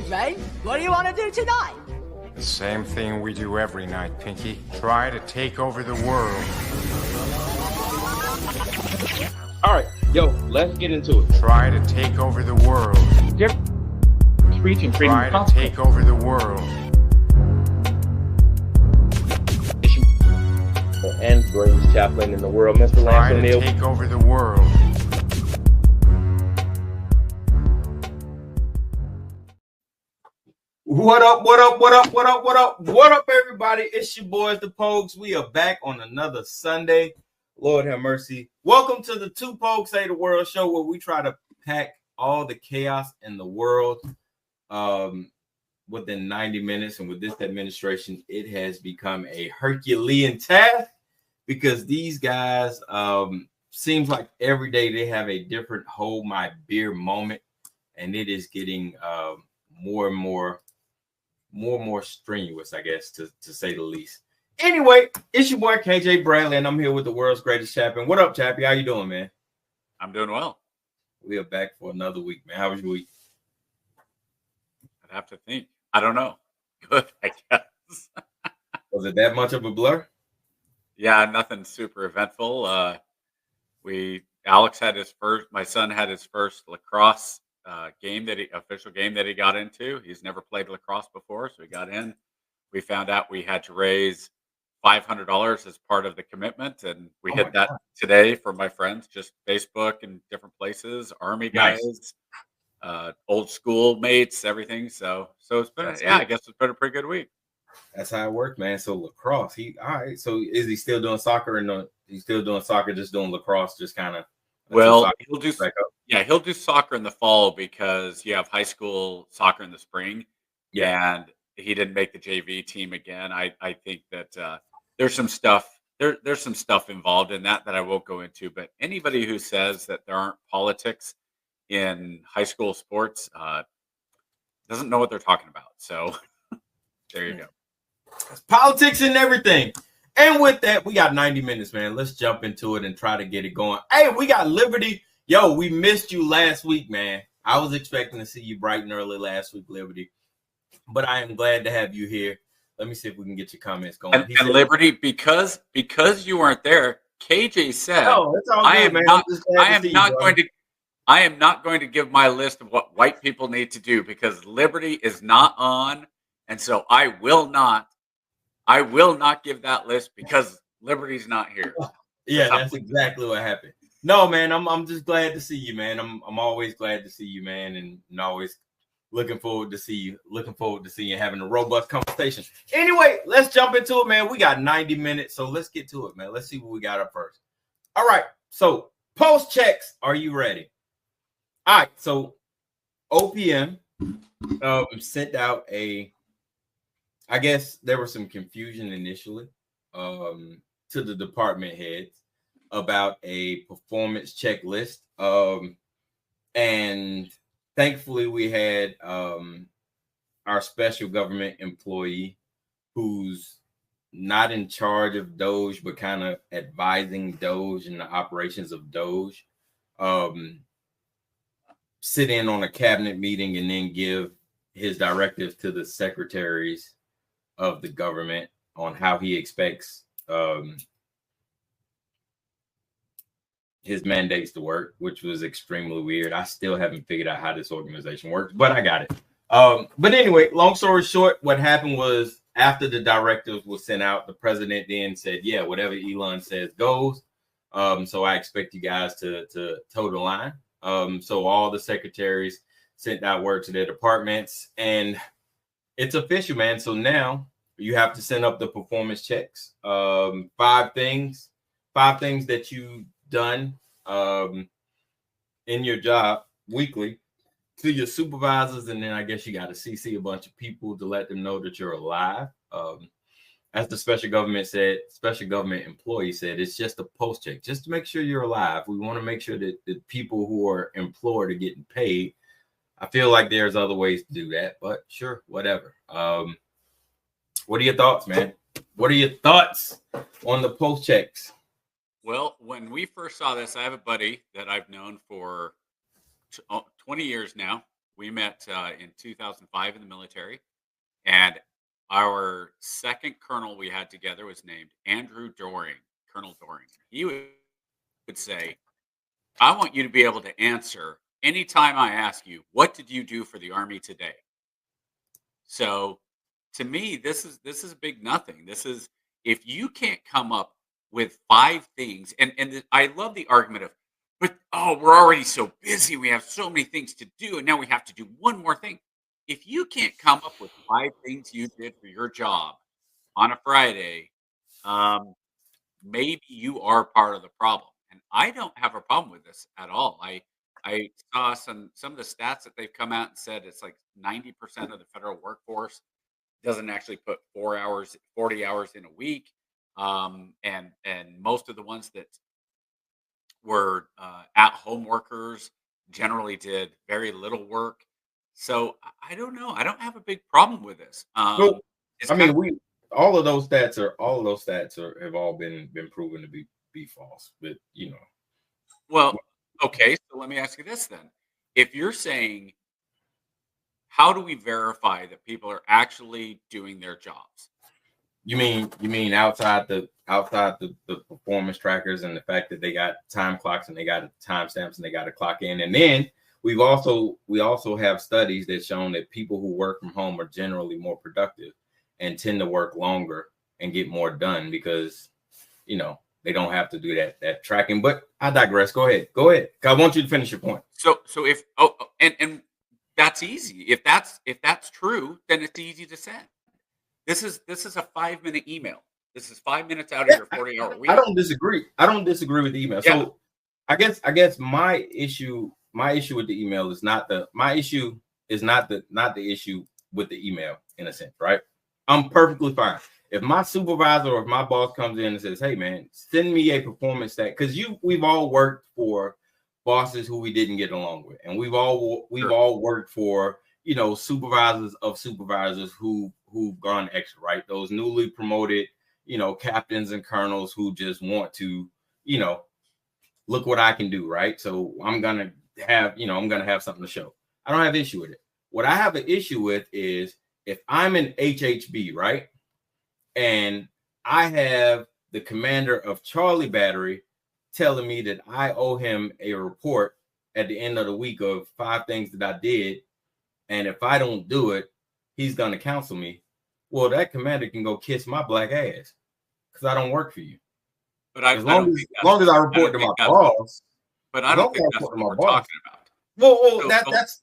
Ray. What do you want to do tonight? The same thing we do every night, Pinky. Try to take over the world. All right, yo, let's get into it. Try to take over the world. Speech and freedom Try to take over the world. And greatest chaplain in the world, Mr. Try Lance to O'Neill. take over the world. What up, everybody? It's your boys, the Pogues. We are back on another Sunday. Lord have mercy. Welcome to the Two Pogues Say the World show, where we try to pack all the chaos in the world within 90 minutes. And with this administration, it has become a Herculean task because these guys seems like every day they have a different hold my beer moment, and it is getting more and more strenuous, I guess, to say the least. Anyway, it's your boy KJ Bradley, and I'm here with the world's greatest champion. What up, Chappie? How you doing, man? I'm doing well. We are back for another week, man. How was your week? I'd have to think. I don't know. Good, I guess. Was it that much of a blur? Yeah, nothing super eventful. Alex had his first. My son had his first lacrosse official game that he got into. He's never played lacrosse before, so he got in. We found out we had to raise $500 as part of the commitment, and we hit that today for my friends, just Facebook and different places, Army guys, old school mates, everything. So it's been, I guess it's been a pretty good week. That's how it worked, man. So lacrosse, all right. So is he still doing soccer, or no? He's still doing soccer, just doing lacrosse, just kind of. Well, he'll do soccer in the fall because you have high school soccer in the spring. Yeah, and he didn't make the JV team again. I think that there's some stuff there's some stuff involved in that I won't go into. But anybody who says that there aren't politics in high school sports doesn't know what they're talking about. So there you go. It's politics and everything. And with that, we got 90 minutes, man. Let's jump into it and try to get it going. Hey, we got Liberty. Yo, we missed you last week, man. I was expecting to see you bright and early last week, Liberty. But I am glad to have you here. Let me see if we can get your comments going. And Liberty, because you weren't there, KJ said, it's all good, I am man. not going to give my list of what white people need to do because Liberty is not on. And so I will not give that list because Liberty's not here. Yeah, that's exactly what happened. No, man, I'm just glad to see you, man. I'm always glad to see you, man, and always looking forward to see you. Looking forward to seeing you having a robust conversation. Anyway, let's jump into it, man. We got 90 minutes, so let's get to it, man. Let's see what we got up first. All right, so post checks. Are you ready? All right, so OPM sent out I guess there was some confusion initially to the department heads about a performance checklist. And thankfully we had our special government employee who's not in charge of Doge, but kind of advising Doge and the operations of Doge, sit in on a cabinet meeting and then give his directives to the secretaries of the government on how he expects his mandates to work, which was extremely weird. I still haven't figured out how this organization works, but I got it. But anyway, long story short, what happened was after the directives was sent out, the president then said, yeah, whatever Elon says goes. So I expect you guys to toe the line. So all the secretaries sent out word to their departments, and it's official, man. So now you have to send up the performance checks. 5 things that you've done in your job weekly to your supervisors, and then I guess you got to CC a bunch of people to let them know that you're alive. As the special government employee said, it's just a post check, just to make sure you're alive. We want to make sure that the people who are employed are getting paid. I feel like there's other ways to do that, but sure, whatever. What are your thoughts, man? What are your thoughts on the post checks? Well, when we first saw this, I have a buddy that I've known for 20 years now. We met in 2005 in the military, and our second colonel we had together was named Andrew Doring, Colonel Doring. He would say, I want you to be able to answer anytime I ask you, what did you do for the Army today? So to me, this is a big nothing. This is, if you can't come up with 5 things, and I love the argument of, but we're already so busy, we have so many things to do, and now we have to do one more thing. If you can't come up with 5 things you did for your job on a Friday, maybe you are part of the problem. And I don't have a problem with this at all. I saw some of the stats that they've come out and said it's like 90% of the federal workforce doesn't actually put 40 hours in a week. And most of the ones that were at home workers generally did very little work. So I don't know. I don't have a big problem with this. Well, I mean, all of those stats have all been proven to be false. But well, okay. So let me ask you this then: if you're saying, how do we verify that people are actually doing their jobs? You mean outside the performance trackers and the fact that they got time clocks and they got timestamps and they got to clock in, and then we also have studies that shown that people who work from home are generally more productive and tend to work longer and get more done because they don't have to do that tracking. But I digress. Go ahead. I want you to finish your point. So if and that's easy. If that's true, then it's easy to send. This is a 5-minute email. This is 5 minutes out of your 40-hour week. I don't disagree with the email. Yeah. So I guess my issue with the email is not the issue with the email, in a sense, right? I'm perfectly fine. If my supervisor or if my boss comes in and says, hey man, send me a performance stat, because we've all worked for bosses who we didn't get along with, and we've all worked for supervisors of supervisors who've gone extra, right? Those newly promoted captains and colonels who just want to look what I can do, right? So I'm gonna have something to show. I don't have an issue with it. What I have an issue with is if I'm an HHB, right, and I have the commander of Charlie Battery telling me that I owe him a report at the end of the week of 5 things that I did, and if I don't do it, he's gonna counsel me. Well, that commander can go kiss my black ass because I don't work for you. But as long as I report to my boss. But I don't think that's what we're talking about. Well,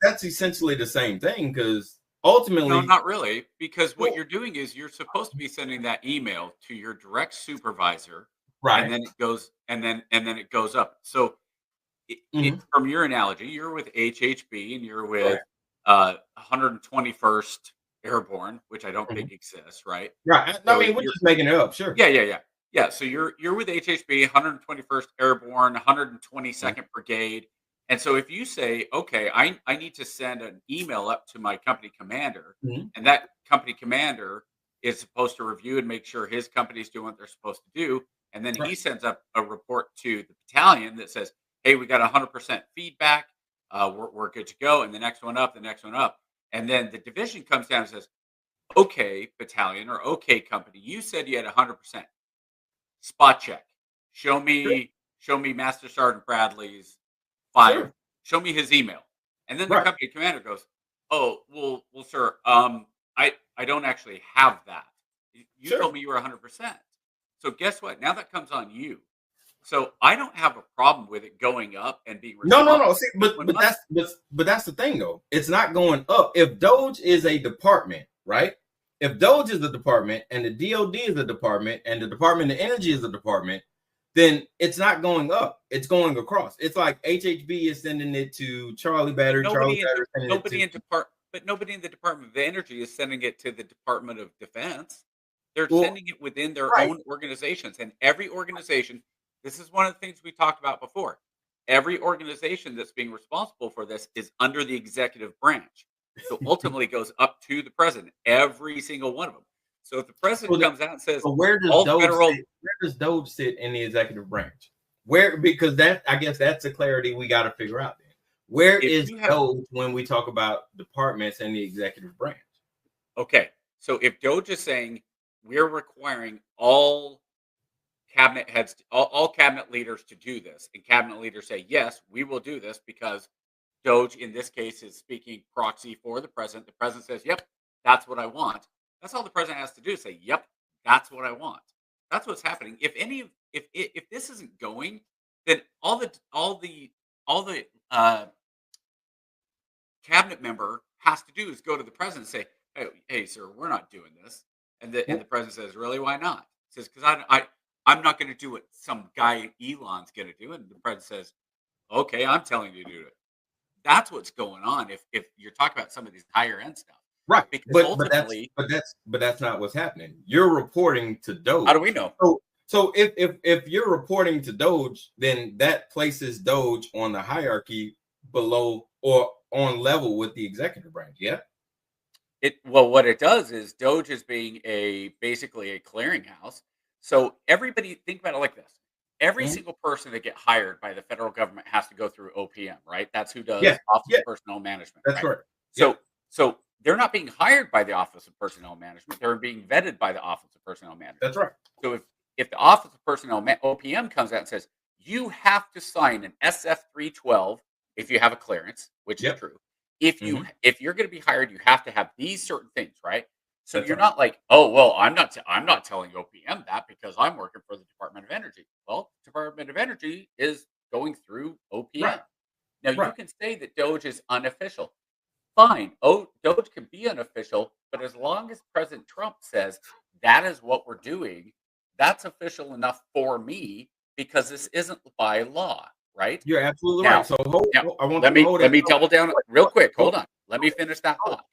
that's essentially the same thing, because ultimately, no, not really, because what you're doing is you're supposed to be sending that email to your direct supervisor, right? And then it goes, and then it goes up. So, from your analogy, you're with HHB and you're with 121st Airborne, which I don't think exists, right? Right. So I mean, we're just making it up, sure. Yeah. So you're with HHB, 121st Airborne, 122nd Brigade. And so if you say, okay, I need to send an email up to my company commander, and that company commander is supposed to review and make sure his company's doing what they're supposed to do. And then he sends up a report to the battalion that says, hey, we got 100% feedback. We're good to go. And the next one up. And then the division comes down and says, okay, battalion, or okay, company, you said you had 100%. Spot check. Show me Master Sergeant Bradley's file. Sure. Show me his email. And then the company commander goes, oh, well, sir, I don't actually have that. You told me you were 100%. So guess what? Now that comes on you. So I don't have a problem with it going up and being no. See, but that's the thing though. It's not going up. If DOGE is a department, right? If DOGE is a department and the DOD is a department and the Department of Energy is a department, then it's not going up. It's going across. It's like HHB is sending it to Charlie Battery. Nobody in the Department of Energy is sending it to the Department of Defense. They're sending it within their own organizations. And every organization, this is one of the things we talked about before. Every organization that's being responsible for this is under the executive branch. So ultimately it goes up to the president, every single one of them. So if the president comes out and says, where does DOGE sit in the executive branch? Because I guess that's the clarity we got to figure out then. Where If is you have Doge when we talk about departments and the executive branch? Okay, so if Doge is saying we're requiring all cabinet heads, all cabinet leaders to do this, and cabinet leaders say yes, we will do this because Doge in this case is speaking proxy for the president. The president says, "Yep, that's what I want." That's all the president has to do: say, "Yep, that's what I want." That's what's happening. If this isn't going, then all the cabinet member has to do is go to the president and say, "Hey, sir, we're not doing this." And the president says, "Really? Why not?" He says, "Because I'm not going to do what some guy Elon's going to do." And the president says, "Okay, I'm telling you to do it." That's what's going on. If you're talking about some of these higher end stuff, Right. because But ultimately, that's not what's happening. You're reporting to Doge. how do we know? So if you're reporting to Doge, then that places Doge on the hierarchy below or on level with the executive branch. Yeah. What it does is Doge is being basically a clearinghouse. So everybody think about it like this. Every Mhm. single person that get hired by the federal government has to go through OPM, right? That's who does Yeah. Office Yeah. of Personnel Management, That's right? correct. Yeah. So they're not being hired by the Office of Personnel Management. They're being vetted by the Office of Personnel Management. That's right. So if the Office of OPM comes out and says you have to sign an SF 312 if you have a clearance, which is Yep. true. Mhm. If you're going to be hired, you have to have these certain things, right? So That's you're right. not like, oh well, I'm not telling OPM that because I'm working for the Department of Energy. Well, Department of Energy is going through OPM. Right. Now you Right. can say that Doge is unofficial. Fine. Oh, Doge can be unofficial, but as long as President Trump says that is what we're doing, that's official enough for me because this isn't by law, right? You're absolutely right. Now, So now I want let you to me hold let that me thought. double down real quick. Hold on. Let me finish that thought.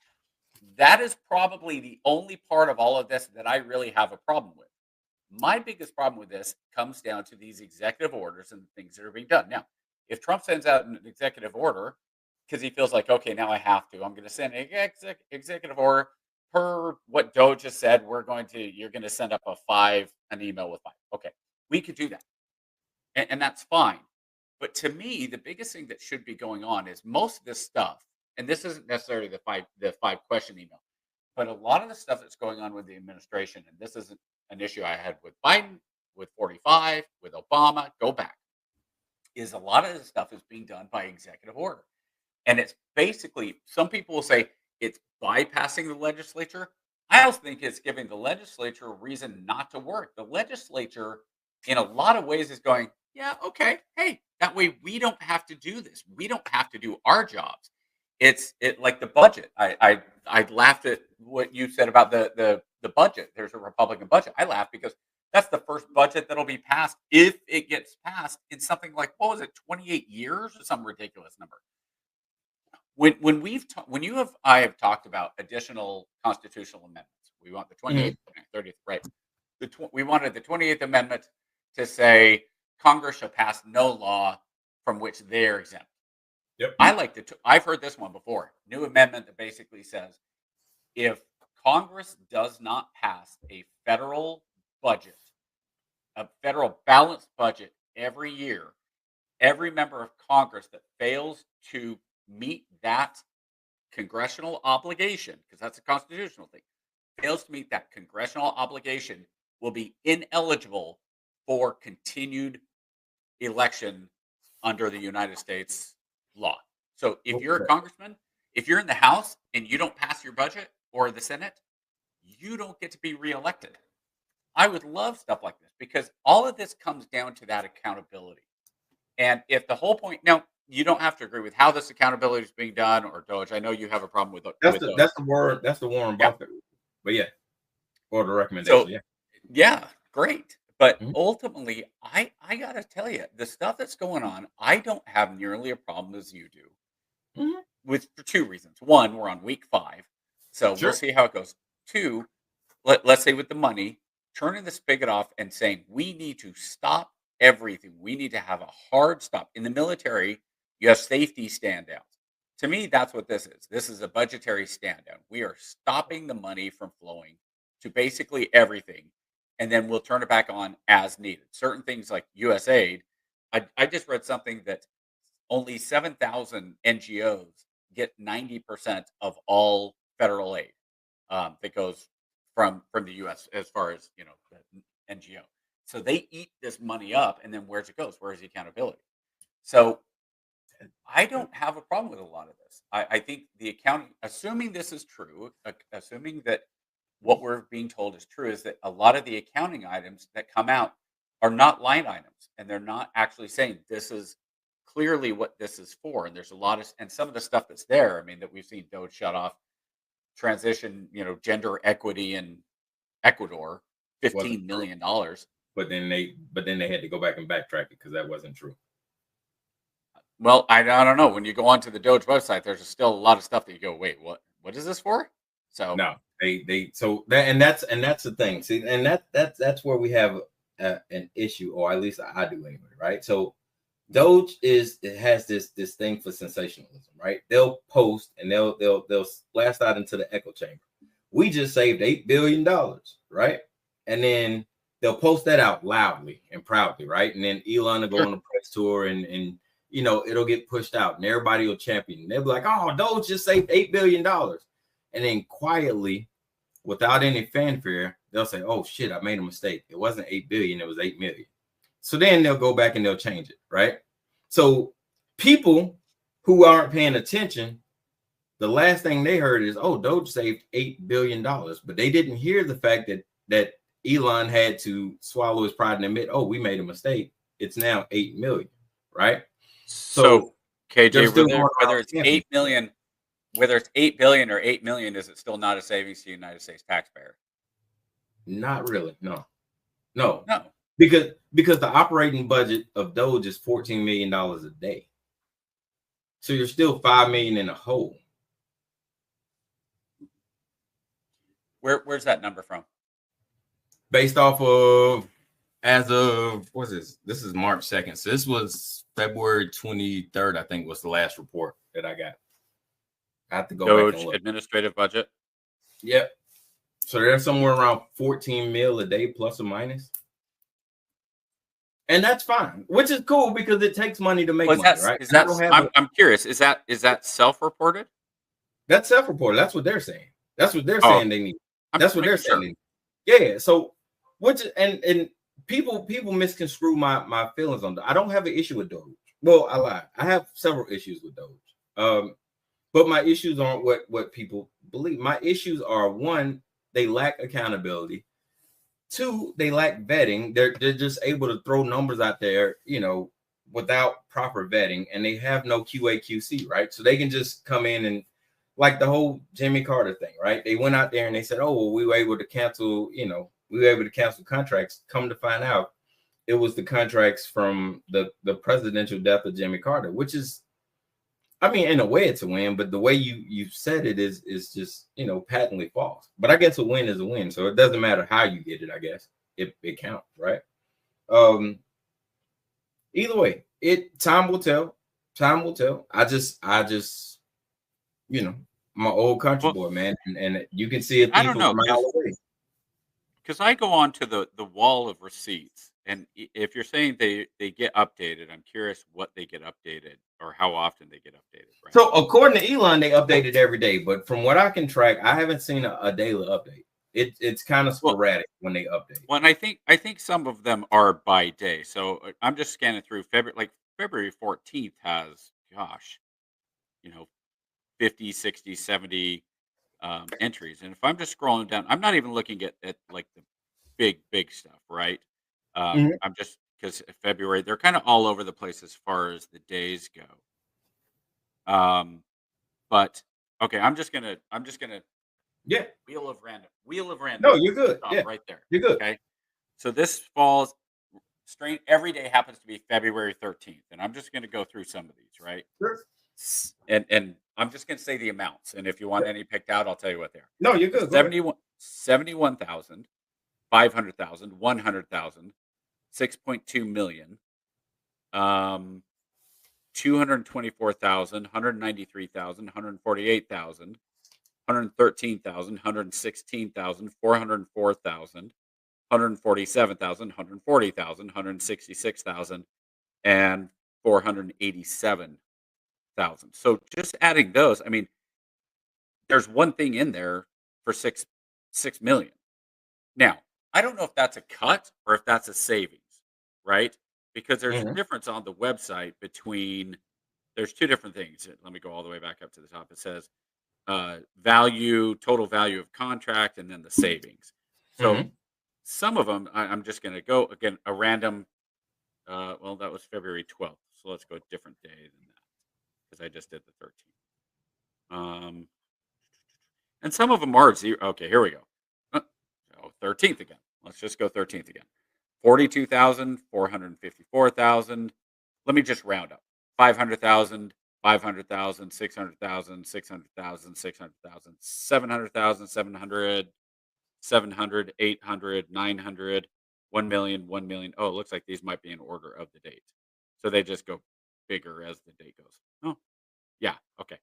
That is probably the only part of all of this that I really have a problem with. My biggest problem with this comes down to these executive orders and things that are being done. Now, if Trump sends out an executive order because he feels like, okay, now I have to, I'm going to send an executive order per what Doge just said. You're going to send up an email with 5. Okay, we could do that, and that's fine. But to me, the biggest thing that should be going on is most of this stuff, and this isn't necessarily the 5 question email, but a lot of the stuff that's going on with the administration, and this isn't an issue I had with Biden, with 45, with Obama, go back, is a lot of this stuff is being done by executive order. And it's basically, some people will say it's bypassing the legislature. I also think it's giving the legislature a reason not to work. The legislature, in a lot of ways, is going, yeah, okay, hey, that way we don't have to do this. We don't have to do our jobs. It's like the budget. I laughed at what you said about the budget. There's a Republican budget. I laughed because that's the first budget that'll be passed if it gets passed in something like, what was it, 28 years or some ridiculous number. When you have I have talked about additional constitutional amendments. We want the Mhm. 28th, 30th, right? We wanted the 28th Amendment to say Congress shall pass no law from which they are exempt. Yep. I've heard this one before. New amendment that basically says if Congress does not pass a federal budget, a federal balanced budget every year, every member of Congress that fails to meet that congressional obligation, because that's a constitutional thing, fails to meet that congressional obligation will be ineligible for continued election under the United States law. So if you're a Okay. congressman, if you're in the House and you don't pass your budget or the Senate, you don't get to be reelected. I would love stuff like this because all of this comes down to that accountability. And if the whole point, now you don't have to agree with how this accountability is being done or Doge. I know you have a problem with Doge. That's the Warren Yeah. Buffett. But yeah, or the recommendation. So Yeah. yeah, great. But Mhm. ultimately, I gotta tell you, the stuff that's going on, I don't have nearly a problem as you do. Mhm. For 2 reasons. 1, we're on week 5, so we'll Sure. see how it goes. 2, let's say with the money, turning the spigot off and saying, "We need to stop everything. We need to have a hard stop." In the military, you have safety stand downs. To me, that's what this is. This is a budgetary stand down. We are stopping the money from flowing to basically everything, and then we'll turn it back on as needed. Certain things like USAID, I just read something that only 7,000 NGOs get 90% of all federal aid that goes from the U.S. as far as the NGO. So they eat this money up, and then where's it goes? Where's the accountability? So I don't have a problem with a lot of this. I think the accounting, assuming this is true, assuming that what we're being told is true, is that a lot of the accounting items that come out are not line items, and they're not actually saying this is clearly what this is for. And there's a lot of, and some of the stuff that's there, I mean, that we've seen Doge shut off transition, gender equity in Ecuador, $15 million. But then they had to go back and backtrack it because that wasn't true. Well, I don't know. When you go onto the Doge website, there's still a lot of stuff that you go, wait, what is this for? So no, that's the thing. See, and that's where we have an issue, or at least I do anyway, right? So Doge has this thing for sensationalism, right? They'll post and they'll blast out into the echo chamber. We just saved $8 billion, right? And then they'll post that out loudly and proudly, right? And then Elon will go on a press tour and it'll get pushed out and everybody will champion. They'll be like, oh, Doge just saved $8 billion. And then quietly, without any fanfare, they'll say, oh shit, I made a mistake. It wasn't 8 billion, it was 8 million. So then they'll go back and they'll change it, right? So people who aren't paying attention, the last thing they heard is, oh, Doge saved $8 billion. But they didn't hear the fact that Elon had to swallow his pride and admit, oh, we made a mistake. It's now 8 million, right? So KJ, whether it's 8 million, whether it's 8 billion or 8 million, is it still not a savings to the United States taxpayer? Not really. No. Because the operating budget of Doge is $14 million a day. So you're still 5 million in a hole. Where's that number from? Based off of, as of, what's this? This is March 2nd. So this was February 23rd, I think, was the last report that I got. I have to go Doge back and look. Administrative budget. Yep. So they're somewhere around 14 mil a day, plus or minus. And that's fine, which is cool because it takes money to make money, right? I'm curious. Is that self-reported? That's self-reported. That's what they're saying. That's what they're saying they need. That's what they're saying. Yeah. So and people misconstrue my feelings on that. I don't have an issue with Doge. Well, I lied. I have several issues with Doge. But my issues aren't what people believe. My issues are, one, they lack accountability. Two, they lack vetting. They're just able to throw numbers out there, without proper vetting, and they have no QA/QC, right? So they can just come in and, like the whole Jimmy Carter thing, right? They went out there and they said, oh, well, we were able to cancel contracts. Come to find out, it was the contracts from the presidential death of Jimmy Carter, which is, I mean, in a way it's a win, but the way you said it is just, patently false. But I guess a win is a win. So it doesn't matter how you get it, I guess. It counts, right? Either way, time will tell. Time will tell. I just, I'm an old country boy, man. And you can see it. I don't know. Because I go on to the wall of receipts. And if you're saying they get updated, I'm curious what they get updated or how often they get updated. Right? So according to Elon, they update it every day. But from what I can track, I haven't seen a daily update. It's kind of sporadic when they update. Well, and I think some of them are by day. So I'm just scanning through February 14th has, 50, 60, 70 entries. And if I'm just scrolling down, I'm not even looking at like the big stuff, right? I'm just, because February, they're kind of all over the place as far as the days go. But okay, I'm just gonna yeah, wheel of random. No, you're good. Yeah, right there. You're good. Okay, so this falls straight. Every day happens to be February 13th, and I'm just gonna go through some of these, right? Sure. And I'm just gonna say the amounts, and if you want any picked out, I'll tell you what they are. No, you're good. 71,000, 500,000, 100,000, 6.2 million, 224,000, 193,000, 148,000, 113,000, 116,000, 404,000, 147,000, 140,000, 166,000, and 487,000. thousand. So just adding those, I mean, there's one thing in there for 6 million. Now, I don't know if that's a cut or if that's a savings, right? Because there's a Mhm. difference on the website between there's two different things. Let me go all the way back up to the top. It says total value of contract, and then the savings. So Mhm. some of them, I'm just going to go again a random. Well, that was February 12th, so let's go a different day than that because I just did the 13th. And some of them are zero. Okay, here we go. Uh, 13th again. Let's just go 13th again. 42,000, 454,000. Let me just round up. 500,000, 500,000, 600,000, 600,000, 600,000, 700,000, 700, 700, 800, 900, 1,000,000, 1,000,000. Oh, it looks like these might be in order of the date. So they just go bigger as the date goes. Oh, yeah. Okay.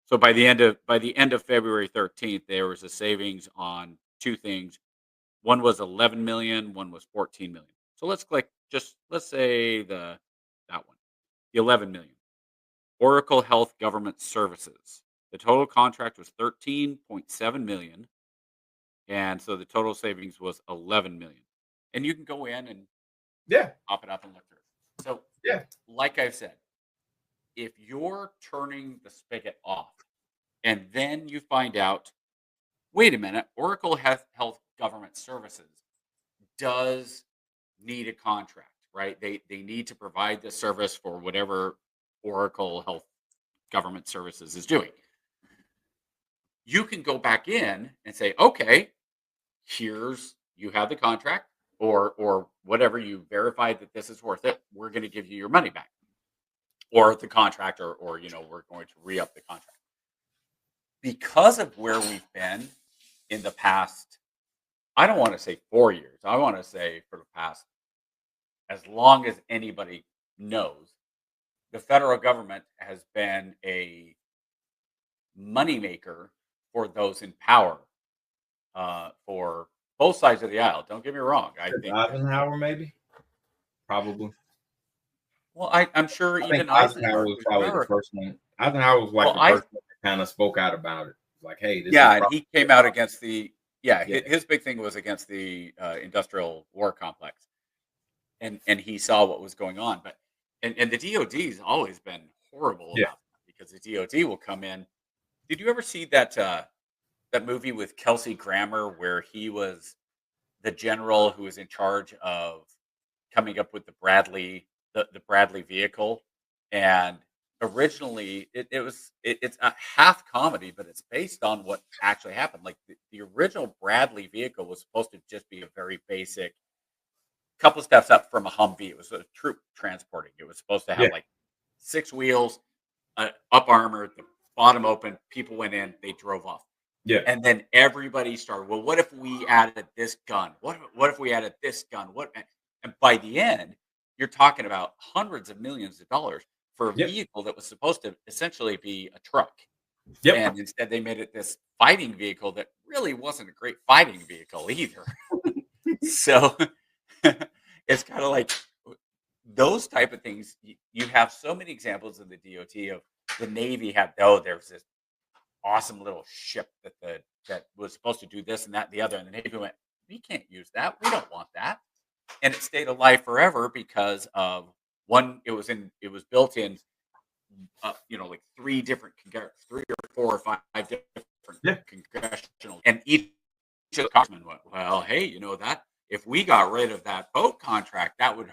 So by the end of February 13th, there was a savings on two things. One was 11 million, one was 14 million. So let's say that one. The 11 million. Oracle Health Government Services. The total contract was 13.7 million, and so the total savings was 11 million. And you can go in and Yeah. pop it up and look through. So, Yeah. like I've said, if you're turning the spigot off and then you find out, wait a minute, Oracle Health Government Services does need a contract, right? They need to provide the service for whatever Oracle Health Government Services is doing. You can go back in and say, okay, you have the contract, or whatever, you verified that this is worth it. We're going to give you your money back, or the contract, or we're going to re-up the contract. Because of where we've been in the past, I don't want to say 4 years. I want to say for the past, as long as anybody knows, the federal government has been a moneymaker for those in power, for both sides of the aisle. Don't get me wrong. I think that, Eisenhower, maybe, probably. well, I'm sure I think even Eisenhower Eisenhower, was who's probably the American. first one. Eisenhower was like Well, the first one that kind of spoke out about it. Like, hey, this is yeah, and probably he came out against the, yeah, yeah, his big thing was against the industrial war complex, and he saw what was going on. But and the DoD's always been horrible yeah, about that because the DoD will come in. Did you ever see that movie with Kelsey Grammer where he was the general who was in charge of coming up with the Bradley vehicle? And originally it's a half comedy, but it's based on what actually happened. Like the original Bradley vehicle was supposed to just be a very basic couple steps up from a Humvee. It was a troop transporting. It was supposed to yeah, have like six wheels, up armored, the bottom open. People went in, they drove off. yeah, And then everybody started, well, what if we added this gun? What if we added this gun? And by the end, you're talking about hundreds of millions of dollars for a yep, vehicle that was supposed to essentially be a truck. yep, And instead they made it this fighting vehicle that really wasn't a great fighting vehicle either. So it's kind of like those type of things. You have so many examples in the DOT of the Navy had, there's this awesome little ship that was supposed to do this and that and the other, and the Navy went, we can't use that. We don't want that. And it stayed alive forever because of one. It was built in, like three or four or five different yeah, congressional, and each of the congressmen went, well, hey, that if we got rid of that boat contract, that would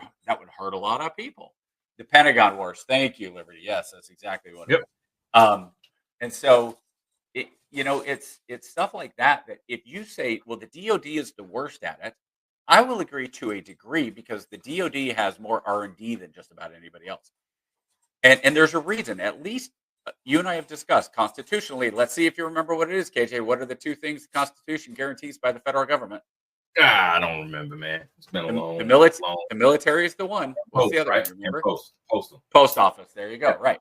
hurt a lot of people. The Pentagon Wars. Thank you, Liberty. Yes, that's exactly what it yep, was. And so it's stuff like that if you say, well, the DoD is the worst at it, I will agree to a degree because the DoD has more R&D than just about anybody else. And there's a reason. At least you and I have discussed constitutionally. Let's see if you remember what it is, KJ. What are the two things the Constitution guarantees by the federal government? I don't remember, man. It's been a long, The military is the one. What's post, the other right? one? Remember? And postal. Post office. There you go. Yeah. Right.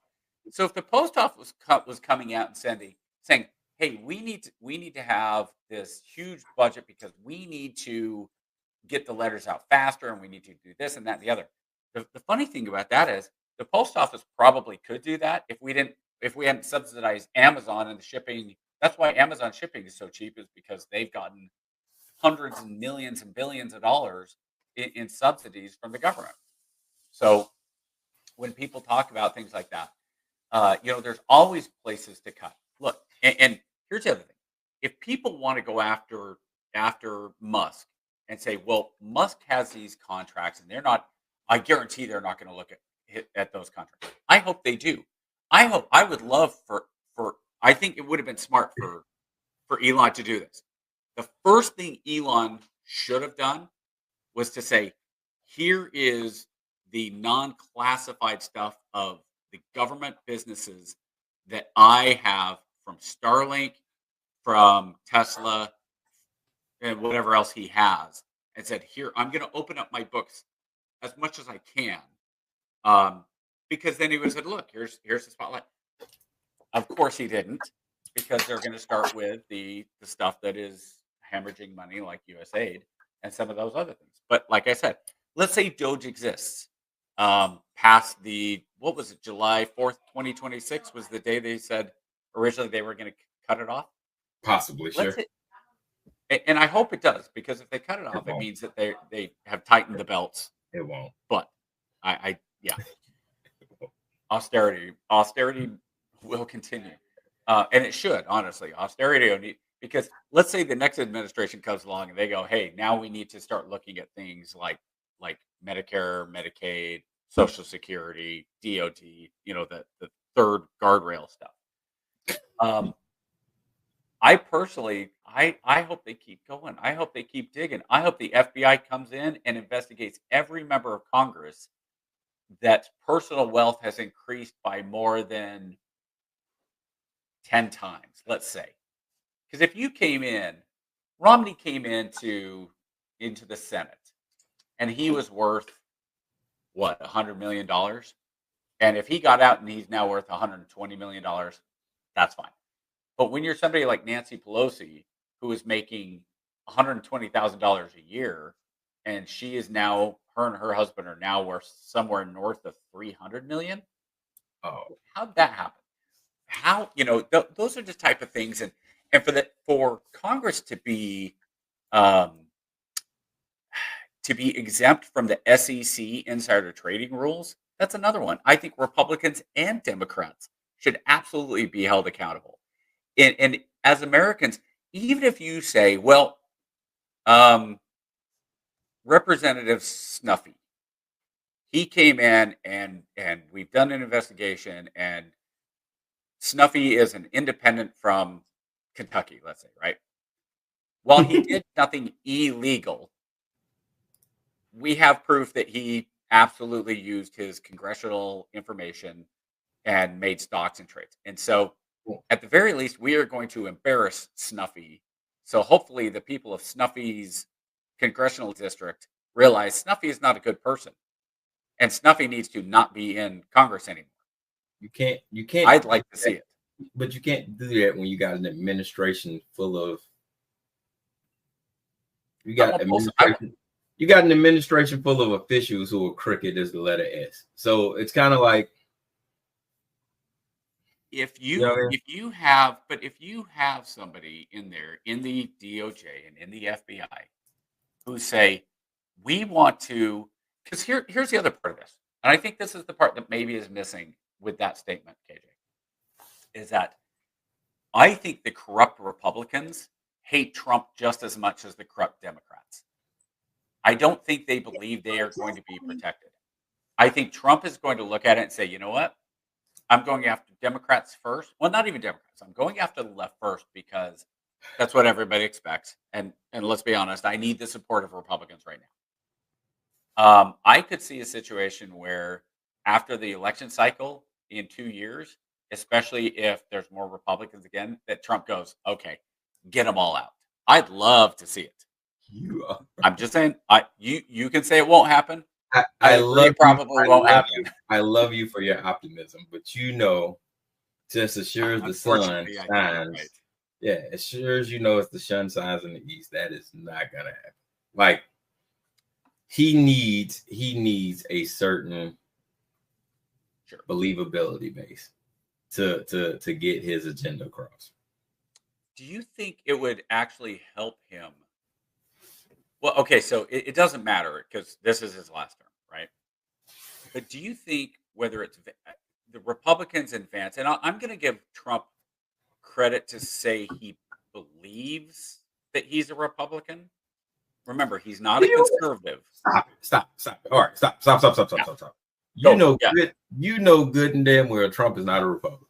So if the post office was coming out and saying, hey, we need to have this huge budget because we need to get the letters out faster and we need to do this and that and the other. The funny thing about that is The post office probably could do that if we hadn't subsidized Amazon and the shipping. That's why Amazon shipping is so cheap, is because they've gotten hundreds and millions and billions of dollars in subsidies from the government. So when people talk about things like that, there's always places to cut. Look, and here's the other thing: if people want to go after Musk and say, "Well, Musk has these contracts, and they're not," I guarantee they're not going to look at those contracts. I hope they do. I would love for. I think it would have been smart for Elon to do this. The first thing Elon should have done was to say, "Here is the non-classified stuff of the government businesses that I have from Starlink, from Tesla, and whatever else he has," and said, "Here, I'm going to open up my books as much as I can," because then he would have said, "Look, here's the spotlight." Of course, he didn't, because they're going to start with the stuff that is hemorrhaging money, like USAID and some of those other things. But like I said, let's say Doge exists past what was it, July 4th, 2026 was the day they said originally they were going to cut it off. Possibly, sure. And I hope it does, because if they cut it off, it means that they have tightened the belts. It won't. But yeah, austerity will continue, and it should. Honestly, austerity will need, because let's say the next administration comes along and they go, "Hey, now we need to start looking at things like Medicare, Medicaid, Social Security, DOT, the third guardrail stuff." I personally, I hope they keep going. I hope they keep digging. I hope the FBI comes in and investigates every member of Congress that personal wealth has increased by more than 10 times, let's say. Because if you came in, Romney came into the Senate, and he was worth, what, $100 million? And if he got out and he's now worth $120 million, that's fine. But when you're somebody like Nancy Pelosi, who is making $120,000 a year, and she is now, her and her husband are now worth somewhere north of $300 million. Oh, how'd that happen? How, those are the type of things, and for Congress to be exempt from the SEC insider trading rules, that's another one. I think Republicans and Democrats should absolutely be held accountable. And as Americans, even if you say, well, Representative Snuffy, he came in and we've done an investigation, and Snuffy is an independent from Kentucky, let's say, right? While he did nothing illegal, we have proof that he absolutely used his congressional information and made stocks and trades. And so, at the very least, we are going to embarrass Snuffy. So hopefully the people of Snuffy's congressional district realize Snuffy is not a good person, and Snuffy needs to not be in Congress anymore. You can't. I'd like to see it, but you can't do that when you got an administration full of. You got an administration full of officials who are crooked as the letter S. So it's kind of like, if you have somebody in there in the DOJ and in the FBI who say, we want to, because here's the other part of this, and I think this is the part that maybe is missing with that statement, KJ, is that I think the corrupt Republicans hate Trump just as much as the corrupt Democrats. I don't think they believe they are going to be protected. I think Trump is going to look at it and say, you know what? I'm going after Democrats first. Well, not even Democrats. I'm going after the left first, because that's what everybody expects. And let's be honest, I need the support of Republicans right now. I could see a situation where after the election cycle in 2 years, especially if there's more Republicans again, that Trump goes, okay, get them all out. I'd love to see it. I'm just saying, you can say it won't happen. I love it probably won't happen. I love you for your optimism, but just as sure as the sun shines, yeah, as sure as it's the sun shines in the east, that is not gonna happen. Like, he needs a certain believability base to get his agenda across. Do you think it would actually help him? Well, okay, so it doesn't matter because this is his last term, right? But do you think whether it's the Republicans and Vance, and I'm going to give Trump credit to say he believes that he's a Republican. Remember, he's not a conservative. Stop it. All right, stop. You know good and damn well Trump is not a Republican.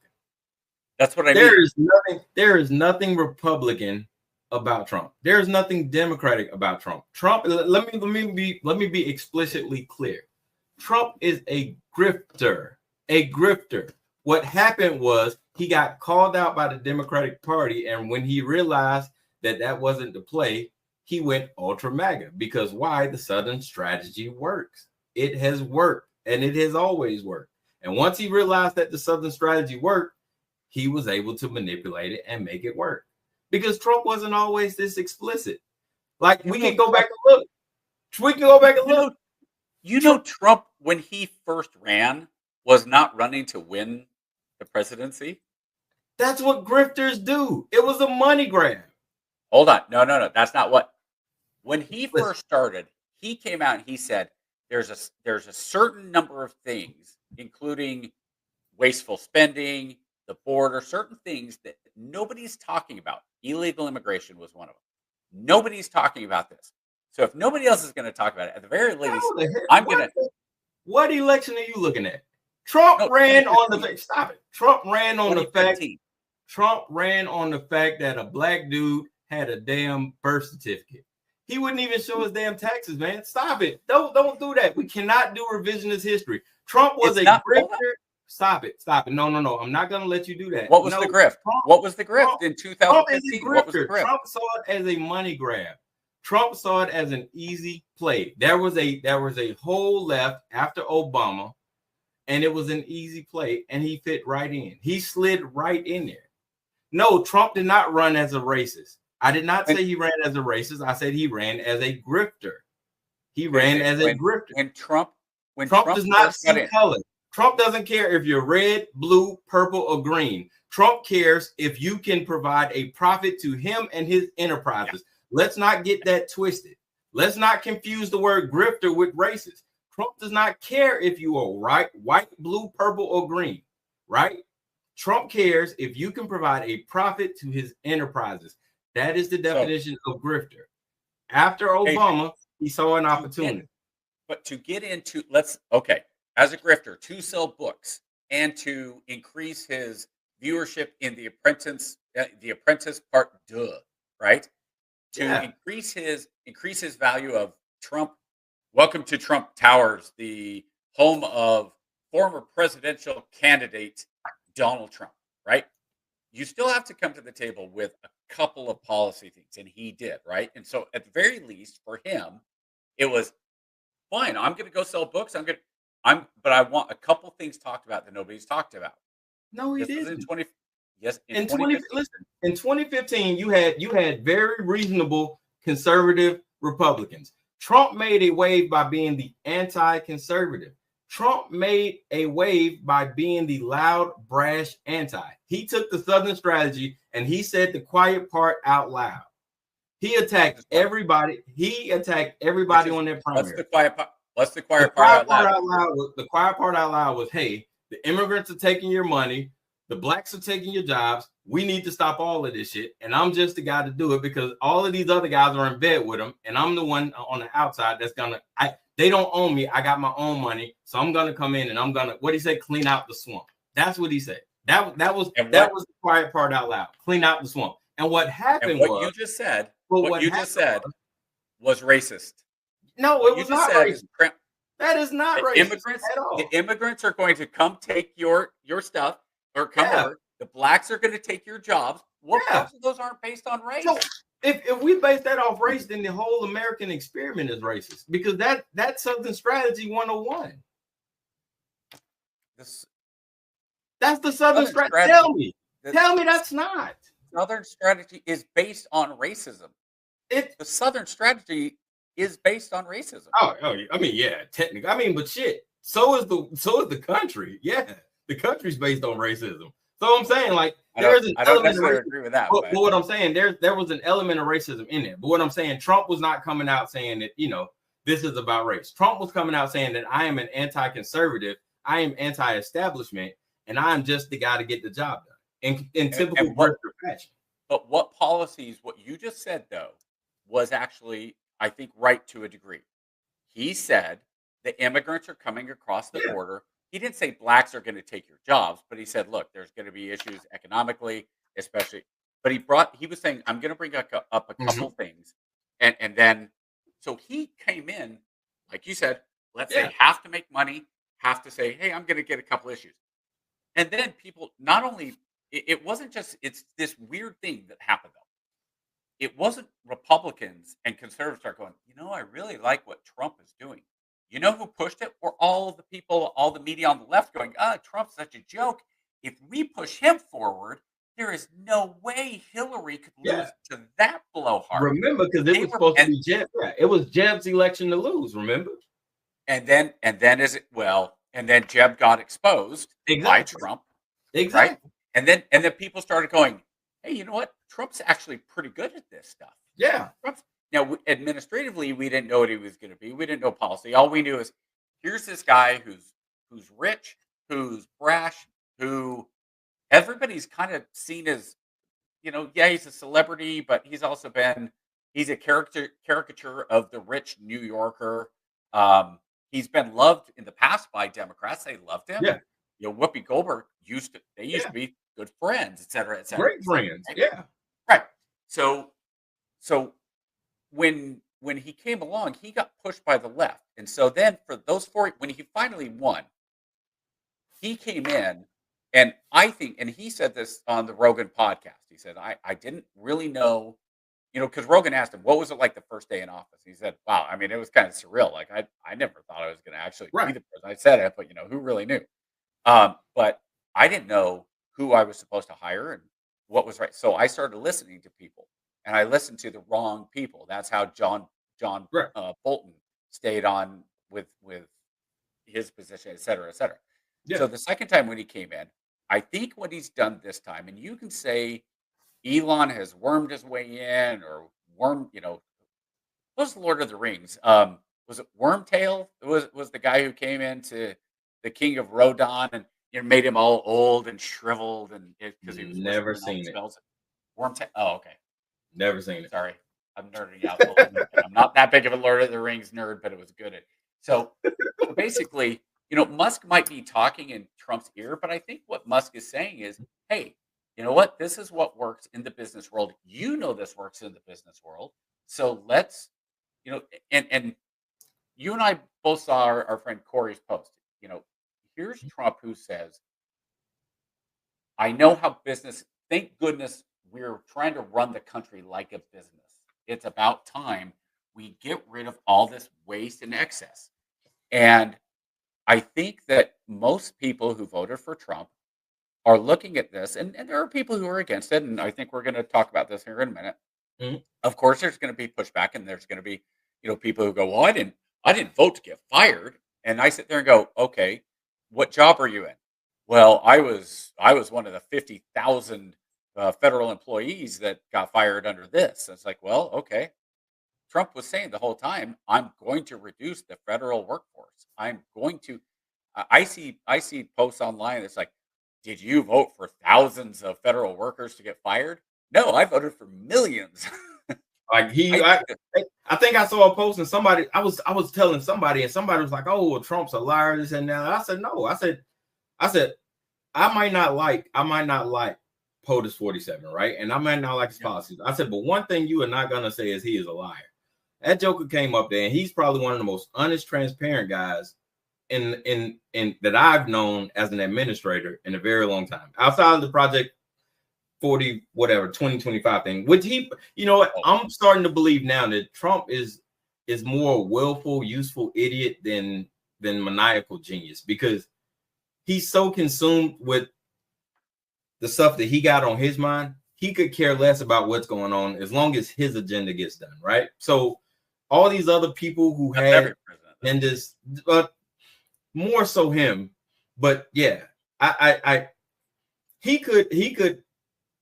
That's what I mean. There is nothing Republican about Trump. There is nothing Democratic about Trump. Let me be explicitly clear. Trump is a grifter. A grifter. What happened was he got called out by the Democratic Party, and when he realized that wasn't the play, he went ultra MAGA. Because why? The Southern strategy works. It has worked, and it has always worked. And once he realized that the Southern strategy worked, he was able to manipulate it and make it work. Because Trump wasn't always this explicit. Like, we can go back and look. We can go back and look. You know, Trump, when he first ran, was not running to win the presidency. That's what grifters do. It was a money grab. Hold on. No. That's not what. When he first started, he came out and he said, there's a certain number of things, including wasteful spending, the border, certain things that nobody's talking about. Illegal immigration was one of them. Nobody's talking about this. So if nobody else is going to talk about it, at the very least, I'm going to. What election are you looking at? Trump ran on the stop it. Trump ran on the fact. Trump ran on the fact that a black dude had a damn birth certificate. He wouldn't even show his damn taxes, man. Stop it. Don't do that. We cannot do revisionist history. Trump was a grifter. Stop it. No. I'm not going to let you do that. What was the grift? What was the grift in 2015? What was the grift? Trump saw it as a money grab. Trump saw it as an easy play. There was a whole left after Obama, and it was an easy play, and he fit right in. He slid right in there. No, Trump did not run as a racist. I did not say he ran as a racist. I said he ran as a grifter. He ran as a grifter. When Trump does not see color. Trump doesn't care if you're red, blue, purple, or green. Trump cares if you can provide a profit to him and his enterprises. Yeah. Let's not get that twisted. Let's not confuse the word grifter with racist. Trump does not care if you are white, blue, purple, or green, right? Trump cares if you can provide a profit to his enterprises. That is the definition of grifter. After Obama, he saw an opportunity. But to get into, as a grifter, to sell books and to increase his viewership in The Apprentice Part 2, right? To increase his value of Trump. Welcome to Trump Towers, the home of former presidential candidate Donald Trump, right? You still have to come to the table with a couple of policy things, and he did, right? And so at the very least for him, it was fine. I'm going to go sell books. But I want a couple things talked about that nobody's talked about. No, he didn't. In 2015, you had very reasonable conservative Republicans. Trump made a wave by being the anti-conservative. Trump made a wave by being the loud, brash anti. He took the Southern strategy and he said the quiet part out loud. He attacked everybody. On their primary. What's the quiet part out loud? The quiet part out loud was, hey, the immigrants are taking your money. The blacks are taking your jobs. We need to stop all of this shit. And I'm just the guy to do it because all of these other guys are in bed with them. And I'm the one on the outside that's they don't own me. I got my own money. So I'm going to come in and I'm going to, what he said, clean out the swamp. That's what he said. That was the quiet part out loud. Clean out the swamp. And what happened was. What you just said was racist. No, it was not racist. That is not racist at all. The immigrants are going to come take your stuff. Or come over. The blacks are going to take your jobs. What parts of those aren't based on race? So if we base that off race, then the whole American experiment is racist because that's Southern Strategy 101. That's the Southern strategy. Tell me that's not. Southern strategy is based on racism. The Southern strategy is based on racism. Oh, I mean, yeah, technically. I mean, but shit. so is the country. Yeah, the country's based on racism. So I'm saying, like, there's an element of racism. Agree with that. But what I'm saying, there was an element of racism in there. But what I'm saying, Trump was not coming out saying that, this is about race. Trump was coming out saying that I am an anti-conservative, I am anti-establishment, and I'm just the guy to get the job done in typical Berkshire fashion. But what policies, what you just said, though, was actually, I think, right to a degree. He said the immigrants are coming across the border. He didn't say blacks are going to take your jobs, but he said, look, there's going to be issues economically, especially. But he was saying, I'm going to bring up a couple things. And then, so he came in, like you said, let's say have to make money, have to say, hey, I'm going to get a couple issues. And then people, not only, it wasn't just, it's this weird thing that happened, though. It wasn't Republicans and conservatives start going, I really like what Trump is doing. You know who pushed it? Were all of the people, all the media on the left going, Trump's such a joke. If we push him forward, there is no way Hillary could lose to that blowhard. Remember, because it was supposed to be Jeb. Yeah, it was Jeb's election to lose, remember? And then Jeb got exposed by Trump. Exactly. Right? And then people started going, hey, you know what? Trump's actually pretty good at this stuff. Yeah. Now, administratively, we didn't know what he was going to be. We didn't know policy. All we knew is here's this guy who's rich, who's brash, who everybody's kind of seen as, he's a celebrity, but he's also he's a caricature of the rich New Yorker. He's been loved in the past by Democrats. They loved him. Yeah. Whoopi Goldberg used to be good friends, et cetera, et cetera. Great friends. Yeah. Right. So when he came along, he got pushed by the left. And so then for those when he finally won, he came in, and I think, and he said this on the Rogan podcast, he said, I didn't really know, because Rogan asked him, what was it like the first day in office? He said, wow, I mean, it was kind of surreal. Like, I never thought I was going to actually be the president. I said it, but, who really knew? But I didn't know who I was supposed to hire and what was right. So I started listening to people, and I listened to the wrong people. That's how John Bolton stayed on with his position, et cetera, et cetera. Yeah. So the second time when he came in, I think what he's done this time, and you can say Elon has wormed his way in, or what was Lord of the Rings? Was it Wormtail? It was the guy who came into the King of Rodan and made him all old and shriveled, and because he was never seen it. Wormtail. Oh, okay. Never seen it. Sorry, I'm nerding out. I'm not that big of a Lord of the Rings nerd, but it was good. So basically, Musk might be talking in Trump's ear, but I think what Musk is saying is, hey, you know what? This is what works in the business world. This works in the business world. So let's, and you and I both saw our friend Corey's post. Here's Trump who says, I know how thank goodness we're trying to run the country like a business. It's about time we get rid of all this waste and excess. And I think that most people who voted for Trump are looking at this, and there are people who are against it, and I think we're going to talk about this here in a minute. Mm-hmm. Of course, there's going to be pushback, and there's going to be, people who go, well, I didn't vote to get fired. And I sit there and go, okay, what job are you in? Well, I was one of the 50,000 federal employees that got fired under this. And it's like, well, okay. Trump was saying the whole time, I'm going to reduce the federal workforce. I'm going to. I see posts online that's like, did you vote for thousands of federal workers to get fired? No, I voted for millions. Like I think I saw a post, and I was telling somebody, and somebody was like, "Oh, well, Trump's a liar," this and that. I said, "No." I said, I might not like POTUS 47, right? And I might not like his policies. I said, but one thing you are not gonna say is he is a liar. That joker came up there, and he's probably one of the most honest, transparent guys in that I've known as an administrator in a very long time. Outside of the Project 2025 thing, which I'm starting to believe now that Trump is more a willful, useful idiot than maniacal genius, because he's so consumed with the stuff that he got on his mind, he could care less about what's going on as long as his agenda gets done, right? So all these other people who had agendas, more so him. But yeah, he could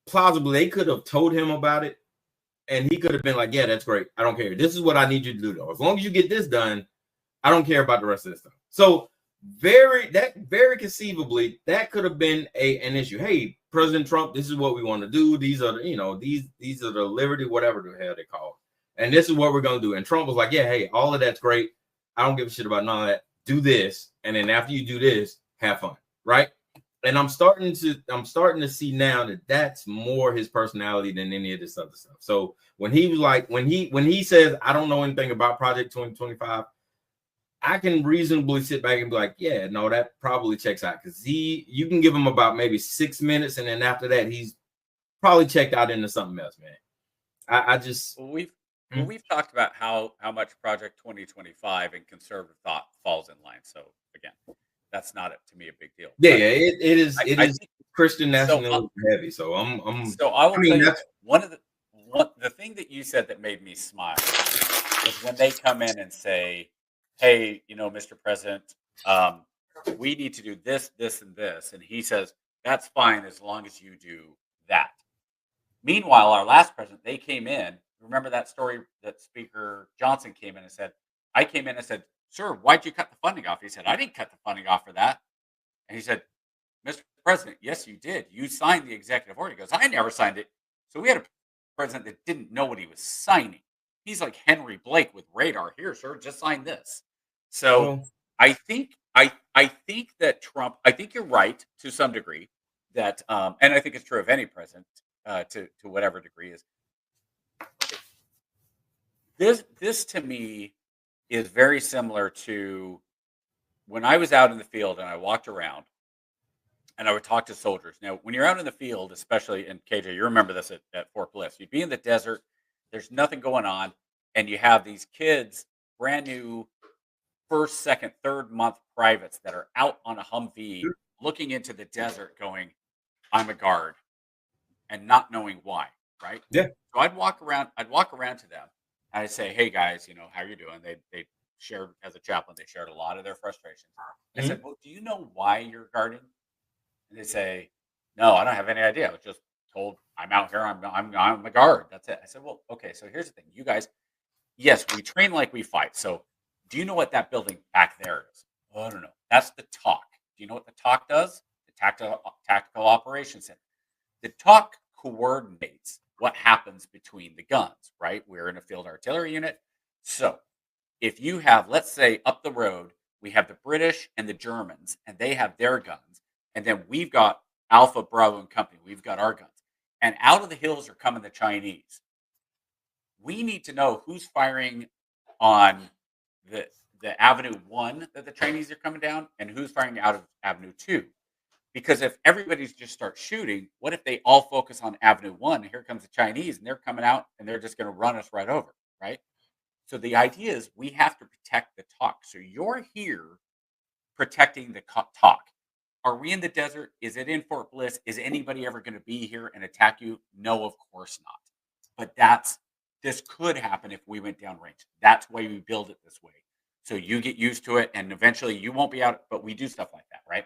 plausibly, they could have told him about it, and he could have been like, yeah, that's great. I don't care. This is what I need you to do, though. As long as you get this done, I don't care about the rest of this stuff. So very conceivably, that could have been an issue. Hey, President Trump, this is what we want to do. These are these are the liberty, whatever the hell they call it. And this is what we're gonna do. And Trump was like, yeah, hey, all of that's great. I don't give a shit about none of that. Do this, and then after you do this, have fun, right? And I'm starting to see now that that's more his personality than any of this other stuff. So when he was like, when he says, I don't know anything about Project 2025, I can reasonably sit back and be like, yeah, no, that probably checks out, because you can give him about maybe 6 minutes, and then after that, he's probably checked out into something else, man. I just we've talked about how much Project 2025 and conservative thought falls in line. So again, that's not to me a big deal. Yeah, But it is I it is think Christian so. nationalism heavy. So I'm So I will I mean, tell you that's one of the thing that you said that made me smile was when they come in and say, "Hey, Mr. President, we need to do this, this, and this," and he says, "That's fine as long as you do that." Meanwhile, our last president, they came in. Remember that story that Speaker Johnson came in and said, "I came in and said, sir, why'd you cut the funding off?" He said, "I didn't cut the funding off for that." And he said, "Mr. President, yes, you did. You signed the executive order." He goes, "I never signed it." So we had a president that didn't know what he was signing. He's like Henry Blake with radar. "Here, sir, just sign this." So well, I think I think that Trump. I think you're right to some degree that, and I think it's true of any president to whatever degree, is this to me is very similar to when I was out in the field and I walked around and I would talk to soldiers. Now, when you're out in the field, especially in KJ, you remember this at Fort Bliss, you'd be in the desert, there's nothing going on, and you have these kids, brand new first, second, third month privates that are out on a Humvee looking into the desert going, "I'm a guard," and not knowing why, right? yeah. So I'd walk around to them and I'd say, "Hey guys, how are you doing?" They shared, as a chaplain, they shared a lot of their frustrations. I Mhm. said, "Well, do you know why you're guarding?" And they say, "No, I don't have any idea. I was just told I'm out here. I'm a guard. That's it." I said, "Well, okay. So here's the thing. You guys, yes, we train like we fight. So do you know what that building back there is?" "Oh, I don't know." "That's the TOC. Do you know what the TOC does? The Tactical Operations Center. The TOC coordinates what happens between the guns, right? We're in a field artillery unit. So if you have, let's say, up the road, we have the British and the Germans, and they have their guns, and then we've got Alpha, Bravo, and Company. We've got our guns. And out of the hills are coming the Chinese. We need to know who's firing on the Avenue 1 that the Chinese are coming down, and who's firing out of Avenue 2. Because if everybody's just start shooting, what if they all focus on Avenue 1, and here comes the Chinese, and they're coming out, and they're just going to run us right over, right?" So the idea is we have to protect the TOC. So you're here protecting the TOC. Are we in the desert? Is it in Fort Bliss? Is anybody ever going to be here and attack you? No, of course not. But this could happen if we went downrange. That's why we build it this way. So you get used to it, and eventually you won't be out, but we do stuff like that, right?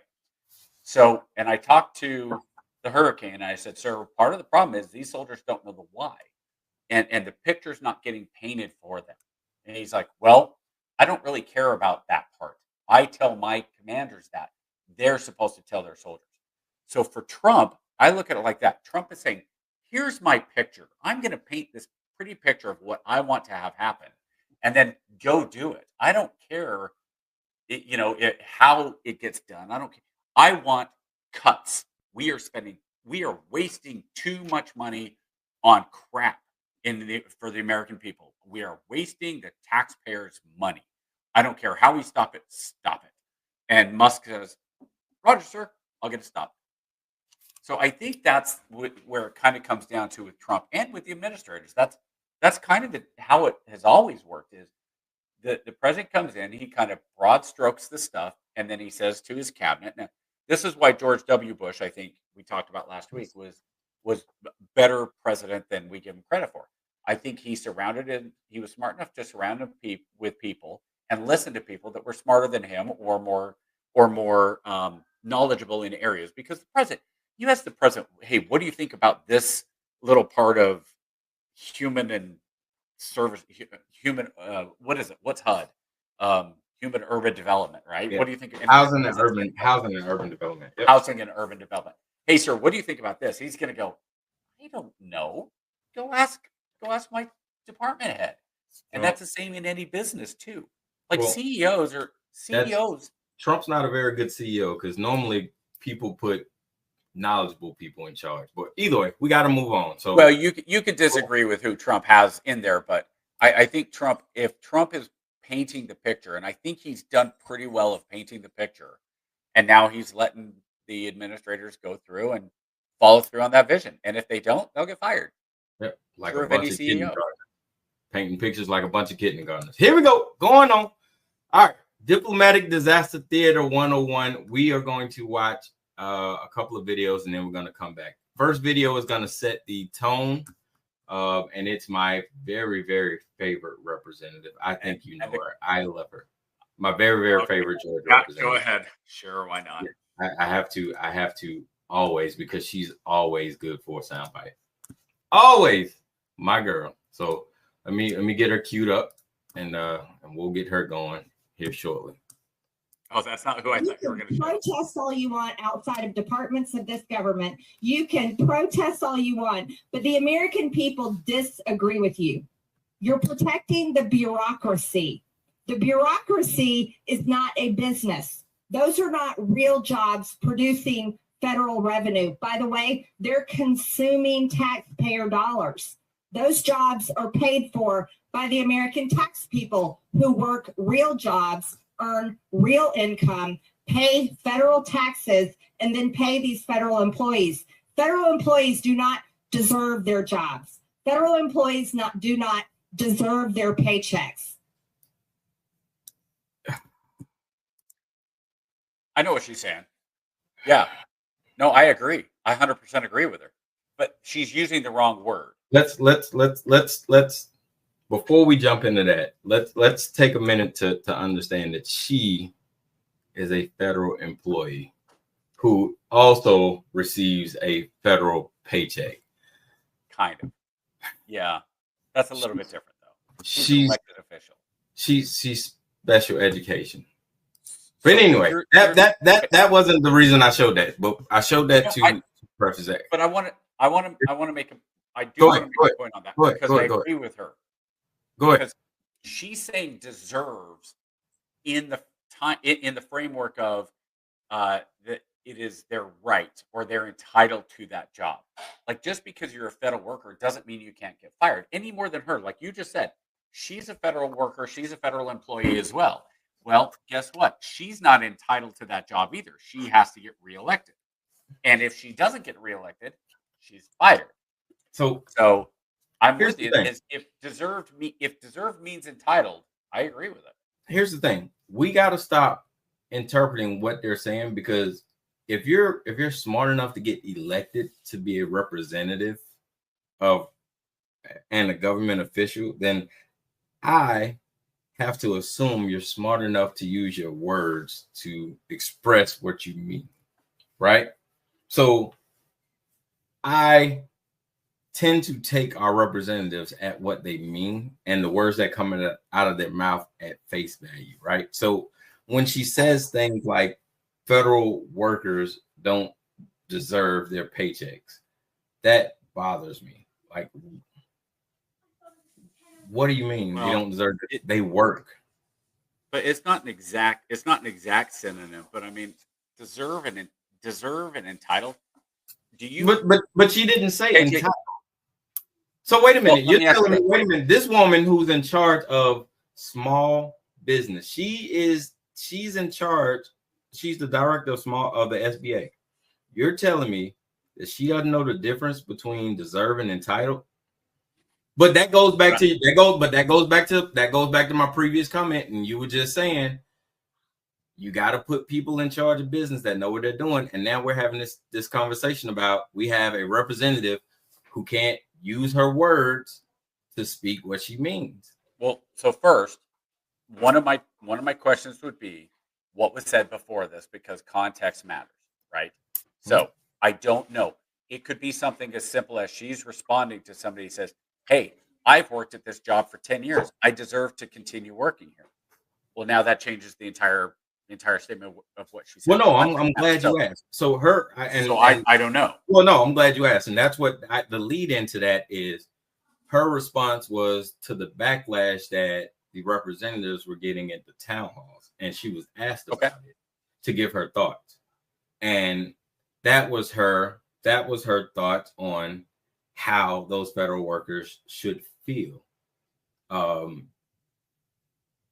So, and I talked to the Hurricane, and I said, "Sir, part of the problem is these soldiers don't know the why. And the picture's not getting painted for them." And he's like, "Well, I don't really care about that part. I tell my commanders that. They're supposed to tell their soldiers." So for Trump, I look at it like that. Trump is saying, "Here's my picture. I'm going to paint this pretty picture of what I want to have happen, and then go do it. I don't care, how it gets done. I don't care. I want cuts. We are wasting too much money on crap for the American people. We are wasting the taxpayers' money. I don't care how we stop it. Stop it." And Musk says, "Roger, sir. I'll get it stopped." So I think that's where it kind of comes down to with Trump and with the administrators. That's kind of how it has always worked. Is the president comes in, he kind of broad strokes the stuff, and then he says to his cabinet. Now, this is why George W. Bush, I think we talked about last week, was better president than we give him credit for. I think he was smart enough to surround him with people and listen to people that were smarter than him or more or more knowledgeable in areas. Because the president, you ask the president, hey, what do you think about this little part of human and service, human, what is it? What's HUD? Human urban development, right? Yeah. What do you think? Housing and urban development. Yep. Housing and urban development. Hey, sir, what do you think about this? He's going to go, I don't know. Go ask my department head. And that's the same in any business too. Like CEOs. Trump's not a very good CEO because normally people put knowledgeable people in charge. But either way, we got to move on. So, well, you could disagree with who Trump has in there, but I think if Trump is painting the picture, and I think he's done pretty well of painting the picture, and now he's letting the administrators go through and follow through on that vision. And if they don't, they'll get fired. Yep, like sure, a bunch of CEO. kindergartners. Painting pictures like a bunch of kindergartners. Here we go. Going on. All right. Diplomatic Disaster Theater 101. We are going to watch a couple of videos and then we're going to come back. First video is going to set the tone. And it's my very, very favorite representative. I think you know her. I love her. My very, very favorite Georgia representative. Go ahead. Sure, why not? Yeah, I have to always, because she's always good for a soundbite. Always my girl. So let me get her queued up and we'll get her going here shortly. Oh, that's not who I thought you were going to protest all you want outside of departments of this government. You can protest all you want, but the American people disagree with you. You're protecting the bureaucracy. The bureaucracy is not a business. Those are not real jobs producing federal revenue. By the way, they're consuming taxpayer dollars. Those jobs are paid for by the American tax people who work real jobs, earn real income, pay federal taxes, and then pay these federal employees. Federal employees do not deserve their jobs. Federal employees do not deserve their paychecks. I know what she's saying. Yeah. No, I agree. I 100% agree with her. But she's using the wrong word. Let's before we jump into that, let's take a minute to understand that she is a federal employee who also receives a federal paycheck. Kind of. Yeah. That's a little bit different though. She's an elected official. She's special education. But anyway, that wasn't the reason I showed that, but I showed that to preface that. But I want to make a point on that because I agree with her. Go ahead. Because she's saying deserves in the framework of that it is their right or they're entitled to that job. Like just because you're a federal worker doesn't mean you can't get fired any more than her. Like you just said, she's a federal worker, she's a federal employee as well. Well, guess what? She's not entitled to that job either. She has to get reelected. And if she doesn't get reelected, she's fired. So I'm with you. If deserved means entitled, I agree with it. Here's the thing. We got to stop interpreting what they're saying, because if you're smart enough to get elected to be a representative of and a government official, then I have to assume you're smart enough to use your words to express what you mean, right? So I tend to take our representatives at what they mean and the words that come out of their mouth at face value, right? So when she says things like federal workers don't deserve their paychecks, that bothers me. Like, what do you mean they don't deserve it? They work. But it's not an exact synonym, but I mean deserve and entitled. Do you but she didn't say entitled. So wait a minute. You're telling me, wait a minute, this woman who's in charge of small business, she's in charge, she's the director of the SBA. You're telling me that she doesn't know the difference between deserve and entitled? But that goes back to my previous comment, and you were just saying you got to put people in charge of business that know what they're doing. And now we're having this conversation about we have a representative who can't use her words to speak what she means. Well, so first, one of my questions would be, what was said before this because context matters, right? So I don't know. It could be something as simple as she's responding to somebody who says, hey, I've worked at this job for 10 years. I deserve to continue working here. Well, now that changes the entire statement of what she said. Well, no, I'm glad you asked. So I don't know. Well, no, I'm glad you asked. And that's what the lead into that is. Her response was to the backlash that the representatives were getting at the town halls. And she was asked about it to give her thoughts. And that was her thoughts on how those federal workers should feel.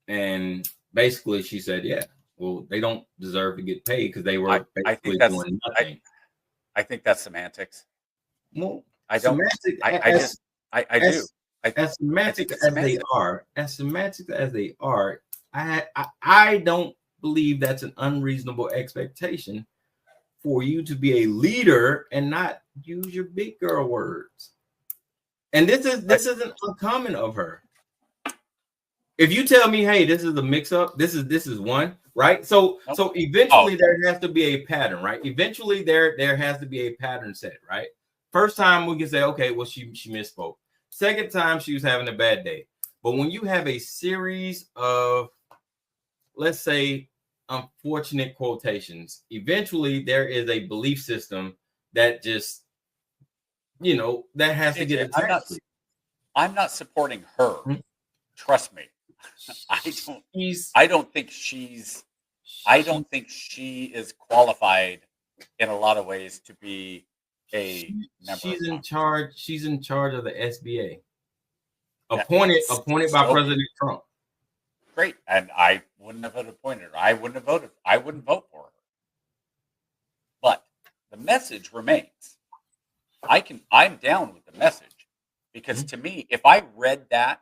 And basically she said, yeah, well, they don't deserve to get paid because they were basically doing nothing. I think that's semantics. Well, I don't. I do. As semantic as they are, I don't believe that's an unreasonable expectation for you to be a leader and not use your big girl words. And this isn't uncommon of her. If you tell me, hey, this is a mix-up, this is one, right? So eventually there has to be a pattern, right? Eventually there has to be a pattern set, right? First time we can say, okay, well, she misspoke. Second time she was having a bad day. But when you have a series of, let's say, unfortunate quotations, eventually there is a belief system that just, that has to get attached. I'm not supporting her. Trust me. I don't think she is qualified in a lot of ways to be a member. She's in charge of the SBA. Appointed by President Trump. Great. And I wouldn't have appointed her. I wouldn't vote for her. But the message remains. I'm down with the message because to me, if I read that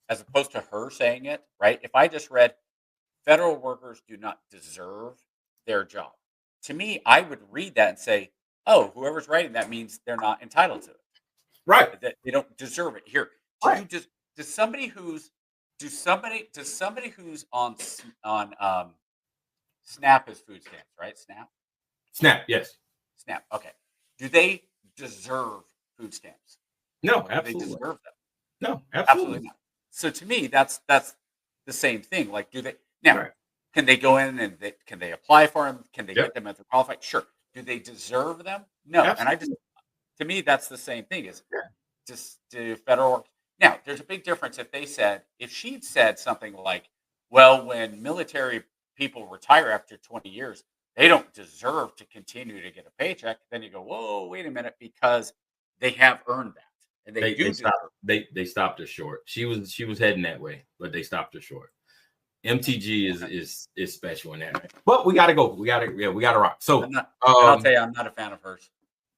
as opposed to her saying it, right? If I just read federal workers do not deserve their job, to me, I would read that and say, oh, whoever's writing that means they're not entitled to it. Right. That they don't deserve it. Here, does somebody who's on SNAP is food stamps, right? SNAP, yes. SNAP. Okay. Do they deserve food stamps? No, absolutely. Do they deserve them? No, absolutely not. So to me, that's the same thing. Like, do they now? Right. Can they go in and can they apply for them? Can they get them if they're qualified? Sure. Do they deserve them? No. Absolutely. And to me, that's the same thing. Is just do federal work. Now, there's a big difference if she'd said something like, well, when military people retire after 20 years, they don't deserve to continue to get a paycheck. Then you go, whoa, wait a minute, because they have earned that. And they stopped her short. She was heading that way, but they stopped her short. MTG is special in that way. But we gotta go. We gotta rock. So I'll tell you, I'm not a fan of hers.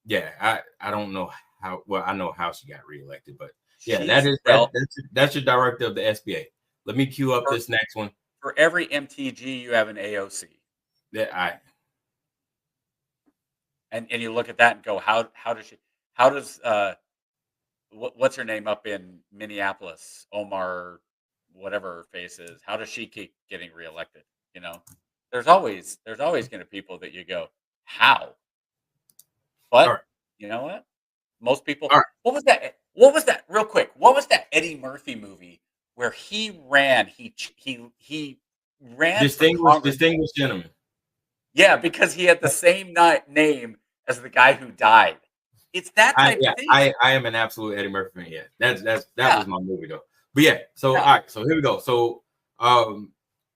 Yeah, I don't know how well I know how she got reelected, but yeah, that's your director of the SBA. Let me cue up this next one. For every MTG, you have an AOC. And you look at that and go, how does what's her name up in Minneapolis, Omar, whatever her face is, how does she keep getting reelected? There's always going to be people that you go, how? But you know what? Most people. What was that? Real quick. What was that Eddie Murphy movie where he ran? He ran. Distinguished Gentleman. Yeah, because he had the same name as the guy who died. It's that type of thing. I am an absolute Eddie Murphy fan. Yeah, that was my movie though. But yeah, so all right, so here we go. So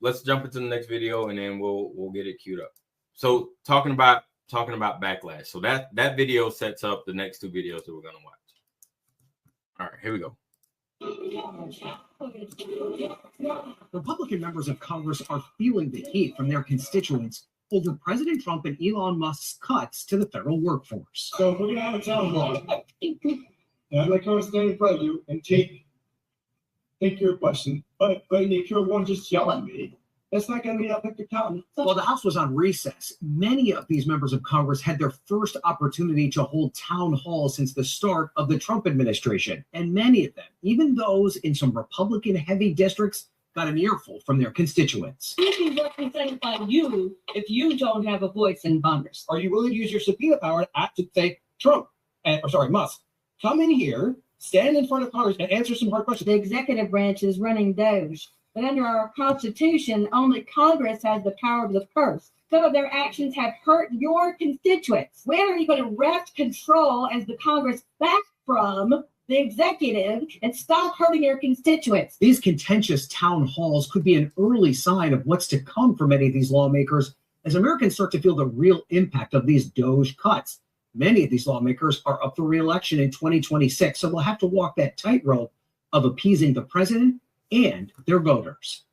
let's jump into the next video and then we'll get it queued up. So talking about backlash. So that video sets up the next two videos that we're gonna watch. All right, here we go. Republican members of Congress are feeling the heat from their constituents over President Trump and Elon Musk's cuts to the federal workforce. So we're going to have a town hall. And I'm going to come stand in front of you and take your question. But if you're one just yell at me, that's not going to be up at the county. While the House was on recess, many of these members of Congress had their first opportunity to hold town halls since the start of the Trump administration. And many of them, even those in some Republican-heavy districts, got an earful from their constituents. Who's be represented by you if you don't have a voice in Congress? Are you willing to use your subpoena power to act to say Trump, Musk, come in here, stand in front of Congress and answer some hard questions? The executive branch is running Doge, but under our Constitution, only Congress has the power of the purse. Some of their actions have hurt your constituents. When are you going to wrest control as the Congress back from the executive and stop hurting your constituents? These contentious town halls could be an early sign of what's to come for many of these lawmakers as Americans start to feel the real impact of these Doge cuts. Many of these lawmakers are up for re-election in 2026, so they'll have to walk that tightrope of appeasing the president and their voters.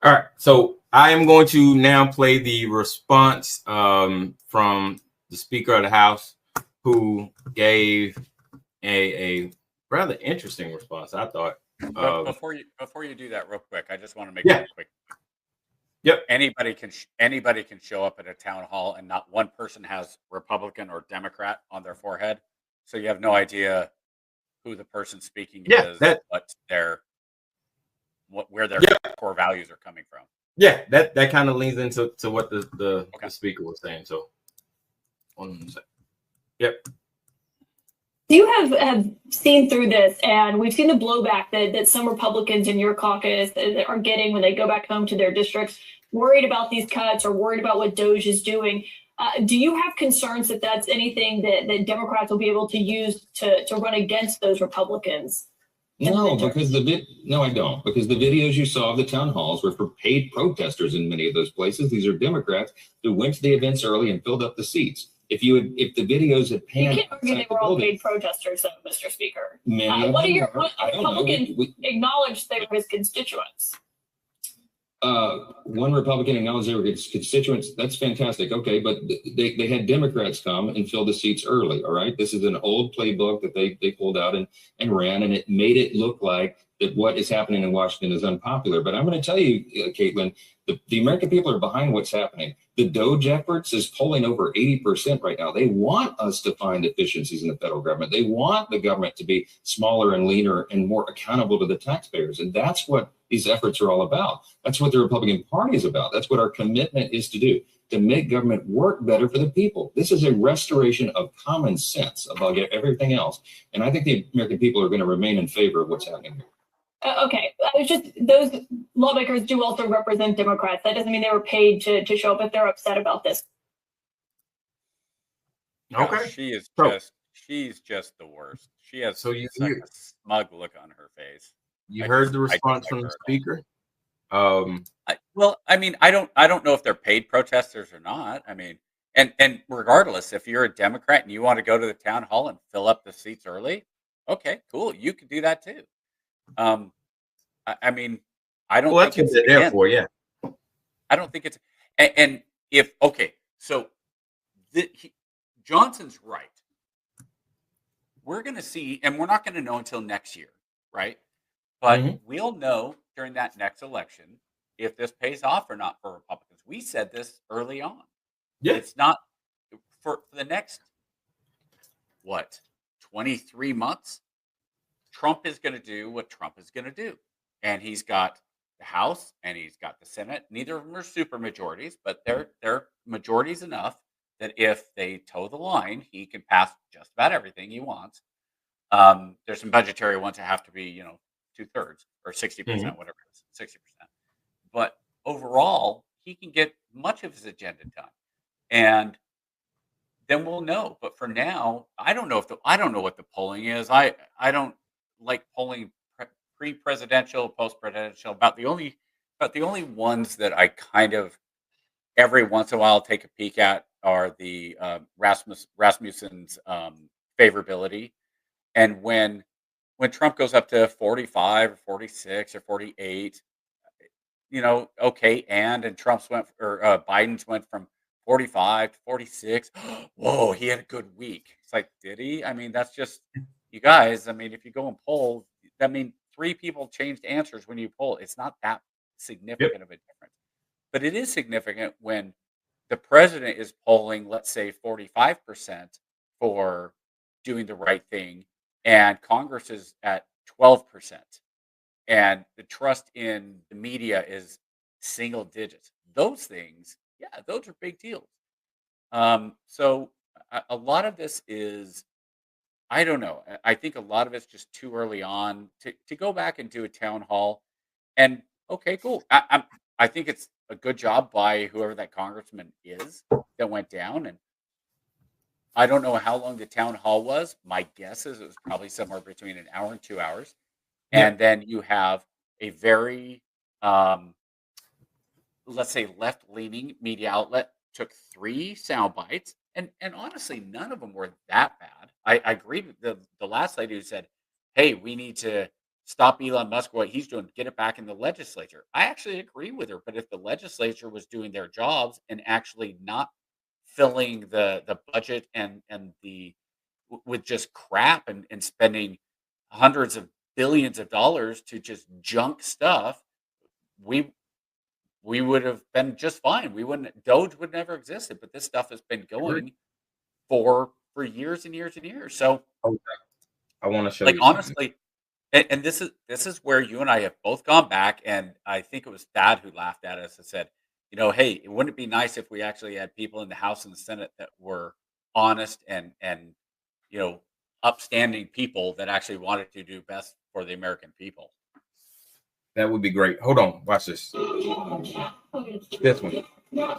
All right, so I am going to now play the response from the Speaker of the House, who gave a rather interesting response, I thought. Before you do that, real quick, I just want to make Yeah. it quick. Yep. Anybody can show up at a town hall, and not one person has Republican or Democrat on their forehead, so you have no idea who the person speaking is, where their core values are coming from. Yeah, that kind of leans into what the speaker was saying. So, one second. Yep. You have seen through this, and we've seen the blowback that some Republicans in your caucus are getting when they go back home to their districts, worried about these cuts or worried about what Doge is doing. Do you have concerns that that's anything that Democrats will be able to use to run against those Republicans? No, because I don't. Because the videos you saw of the town halls were for paid protesters in many of those places. These are Democrats who went to the events early and filled up the seats. If the videos had panned, you can't argue they were all paid protesters, though, Mr. Speaker. What Republicans acknowledged they were his constituents? One Republican acknowledged they were his constituents. That's fantastic. Okay, but they had Democrats come and fill the seats early. All right, this is an old playbook that they pulled out and ran, and it made it look like that what is happening in Washington is unpopular. But I'm going to tell you, Caitlin, the American people are behind what's happening. The Doge efforts is polling over 80% right now. They want us to find efficiencies in the federal government. They want the government to be smaller and leaner and more accountable to the taxpayers. And that's what these efforts are all about. That's what the Republican Party is about. That's what our commitment is to do, to make government work better for the people. This is a restoration of common sense above everything else. And I think the American people are going to remain in favor of what's happening here. Okay, those lawmakers do also represent Democrats. That doesn't mean they were paid to show up if they're upset about this. Okay, she's just the worst. She has a smug look on her face. You heard the response from the speaker. I don't know if they're paid protesters or not. I mean, and regardless, if you're a Democrat and you want to go to the town hall and fill up the seats early, okay, cool, you can do that too. I mean, I don't think it's there for you. I don't think it's Johnson's right. We're going to see, and we're not going to know until next year, right? But we'll know during that next election if this pays off or not for Republicans. We said this early on. Yeah, it's not for the next 23 months. Trump is going to do what Trump is going to do. And he's got the House and he's got the Senate. Neither of them are super majorities, but they're majorities enough that if they toe the line, he can pass just about everything he wants. There's some budgetary ones that have to be, 2/3 or 60%, whatever it is, 60%. But overall, he can get much of his agenda done. And then we'll know. But for now, I don't know what the polling is. I don't like polling pre-presidential, post-presidential. About the only ones that I kind of every once in a while take a peek at are the Rasmussen's favorability, and when Trump goes up to 45 or 46 or 48, okay, and Trump's Biden's went from 45 to 46. Whoa, he had a good week. It's like, did he? I mean, that's just. You guys, I mean, if you go and poll, that means 3 people changed answers when you poll. It's not that significant of a difference. But it is significant when the president is polling, let's say, 45% for doing the right thing, and Congress is at 12%. and the trust in the media is single digits. Those things, yeah, those are big deals. So a lot of this is, I don't know. I think a lot of it's just too early on to go back and do a town hall. And okay, cool. I think it's a good job by whoever that congressman is that went down. And I don't know how long the town hall was. My guess is it was probably somewhere between an hour and 2 hours. And then you have a very, let's say, left-leaning media outlet took 3 sound bites, and honestly, none of them were that bad. I agree with the last lady who said, "Hey, we need to stop Elon Musk, what he's doing, get it back in the legislature." I actually agree with her, but if the legislature was doing their jobs and actually not filling the budget and the with just crap and spending hundreds of billions of dollars to just junk stuff, we would have been just fine. We wouldn't, Doge would never existed, but this stuff has been going for years and years and years. So I want to show like you honestly, and this is where you and I have both gone back, and I think it was Thad who laughed at us and said, you know, hey, it wouldn't it be nice if we actually had people in the House and the Senate that were honest and you know, upstanding people that actually wanted to do best for the American people. That would be great. Hold on, watch this. This one.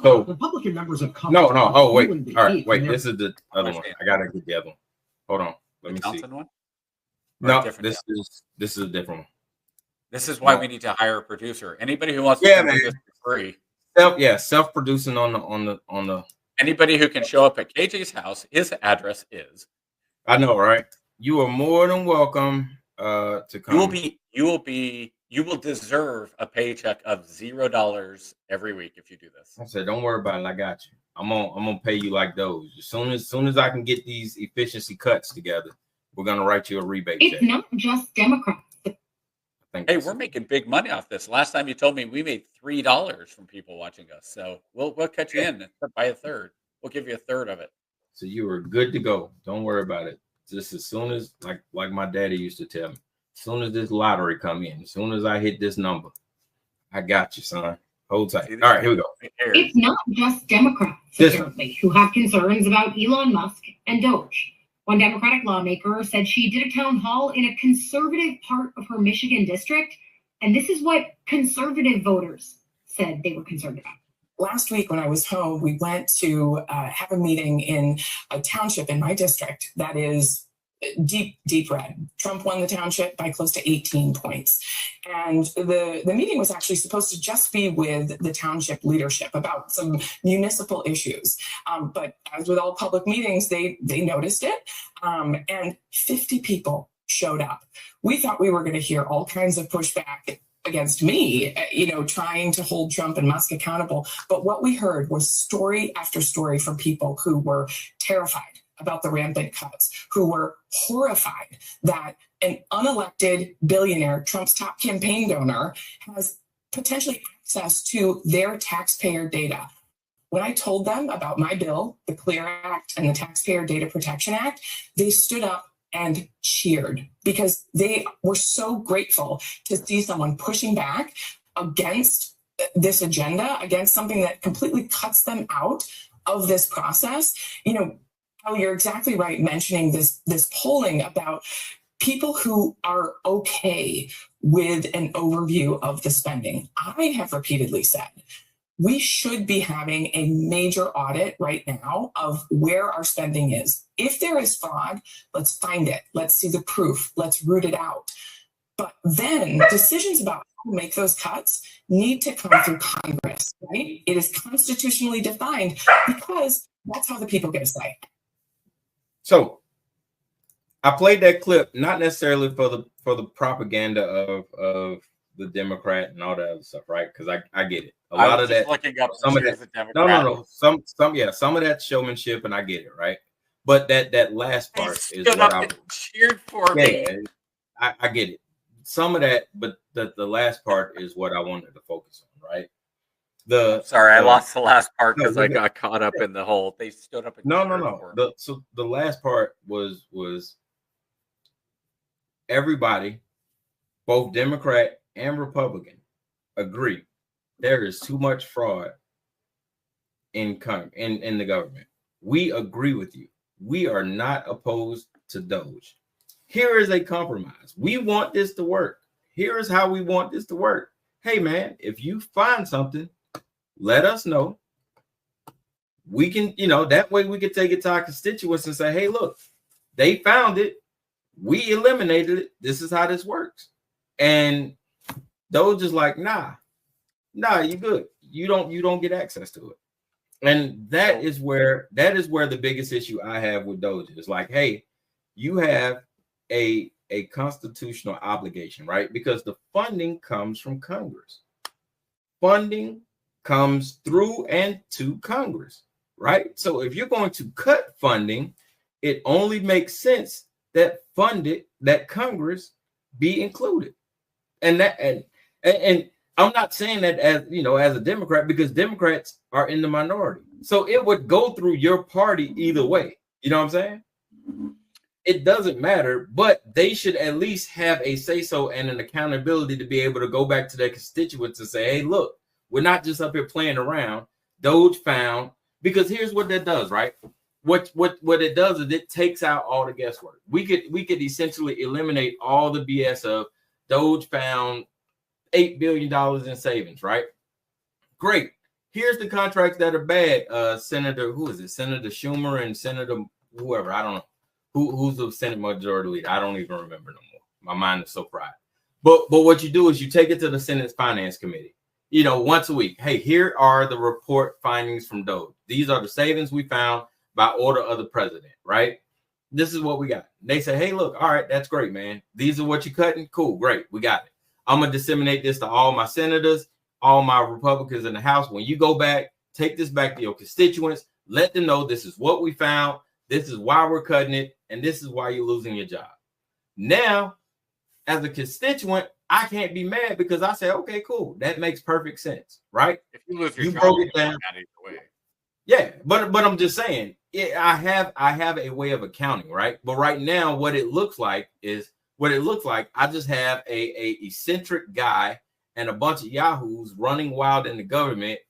So Republican members of no. Oh wait. Congress All right, wait. This is the other one. I gotta get the other one. Hold on. Let me see. Johnson one? No, this is a different one. This is why we need to hire a producer. Anybody who wants to do this for free. Self-producing on the. Anybody who can show up at KJ's house, his address is. I know, right? You are more than welcome to come. You will deserve a paycheck of $0 every week if you do this. I said, don't worry about it. I got you. I'm gonna pay you like those. As soon as I can get these efficiency cuts together, we're gonna write you a rebate check. It's not just Democrats. Hey, we're making big money off this. Last time you told me we made $3 from people watching us, so we'll cut you in by a third. We'll give you a third of it. So you are good to go. Don't worry about it. Just as soon as like my daddy used to tell me, as soon as this lottery come in, as soon as I hit this number, I got you, son. Hold tight. All right, here we go. It's not just Democrats, apparently, who have concerns about Elon Musk and Doge. One Democratic lawmaker said she did a town hall in a conservative part of her Michigan district, and this is what conservative voters said they were concerned about. Last week when I was home, we went to have a meeting in a township in my district that is deep red. Trump won the township by close to 18 points. And the meeting was actually supposed to just be with the township leadership about some municipal issues. But as with all public meetings, they noticed it. And 50 people showed up. We thought we were going to hear all kinds of pushback against me, trying to hold Trump and Musk accountable. But what we heard was story after story from people who were terrified about the rampant cuts, who were horrified that an unelected billionaire, Trump's top campaign donor, has potentially access to their taxpayer data. When I told them about my bill, the CLEAR Act and the Taxpayer Data Protection Act, they stood up and cheered because they were so grateful to see someone pushing back against this agenda, against something that completely cuts them out of this process. Oh, you're exactly right mentioning this polling about people who are okay with an overview of the spending. I have repeatedly said we should be having a major audit right now of where our spending is. If there is fraud, let's find it. Let's see the proof. Let's root it out. But then decisions about how to make those cuts need to come through Congress, right? It is constitutionally defined because that's how the people get a say. So I played that clip not necessarily for the propaganda of the Democrat and all that other stuff, right? Because I get it. A lot of that, looking up some of that, no. Some of that showmanship, and I get it, right? But that last part is what I cheered for me. I get it. Some of that, but the last part is what I wanted to focus on, right? I lost the last part because I got caught up in the whole. They stood up. And no. So the last part was everybody both Democrat and Republican agree there is too much fraud in the government. We agree with you. We are not opposed to Doge. Here is a compromise. We want this to work. Here is how we want this to work. Hey, man, if you find something, let us know. We can, that way we can take it to our constituents and say, hey, look, they found it. We eliminated it. This is how this works. And Doge is like, nah, you good. You don't get access to it. And that is where the biggest issue I have with Doge is like, hey, you have a constitutional obligation, right? Because the funding comes from Congress. Funding comes through and to Congress, right? So if you're going to cut funding, it only makes sense that Congress be included. And I'm not saying that as a Democrat, because Democrats are in the minority. So it would go through your party either way. You know what I'm saying? It doesn't matter, but they should at least have a say-so and an accountability to be able to go back to their constituents and say, hey, look, we're not just up here playing around. Doge found, because here's what that does, right? What it does is it takes out all the guesswork. We could essentially eliminate all the BS of Doge found $8 billion in savings, right? Great. Here's the contracts that are bad. Senator Schumer and Senator whoever, I don't know. Who's the Senate Majority Leader? I don't even remember no more. My mind is so fried. But what you do is you take it to the Senate's Finance Committee, once a week. Hey, here are the report findings from Doge. These are the savings we found by order of the president, right? This is what we got. They say, hey, look, all right, that's great, man. These are what you're cutting. Cool, great, we got it. I'm going to disseminate this to all my senators, all my Republicans in the House. When you go back, take this back to your constituents. Let them know this is what we found. This is why we're cutting it. And this is why you're losing your job. Now, as a constituent, I can't be mad because I say, okay, cool. That makes perfect sense, right? If you lose your job, broke it down. Either way. Yeah, but I'm just saying, I have a way of accounting, right? But right now, what it looks like, I just have a eccentric guy and a bunch of yahoos running wild in the government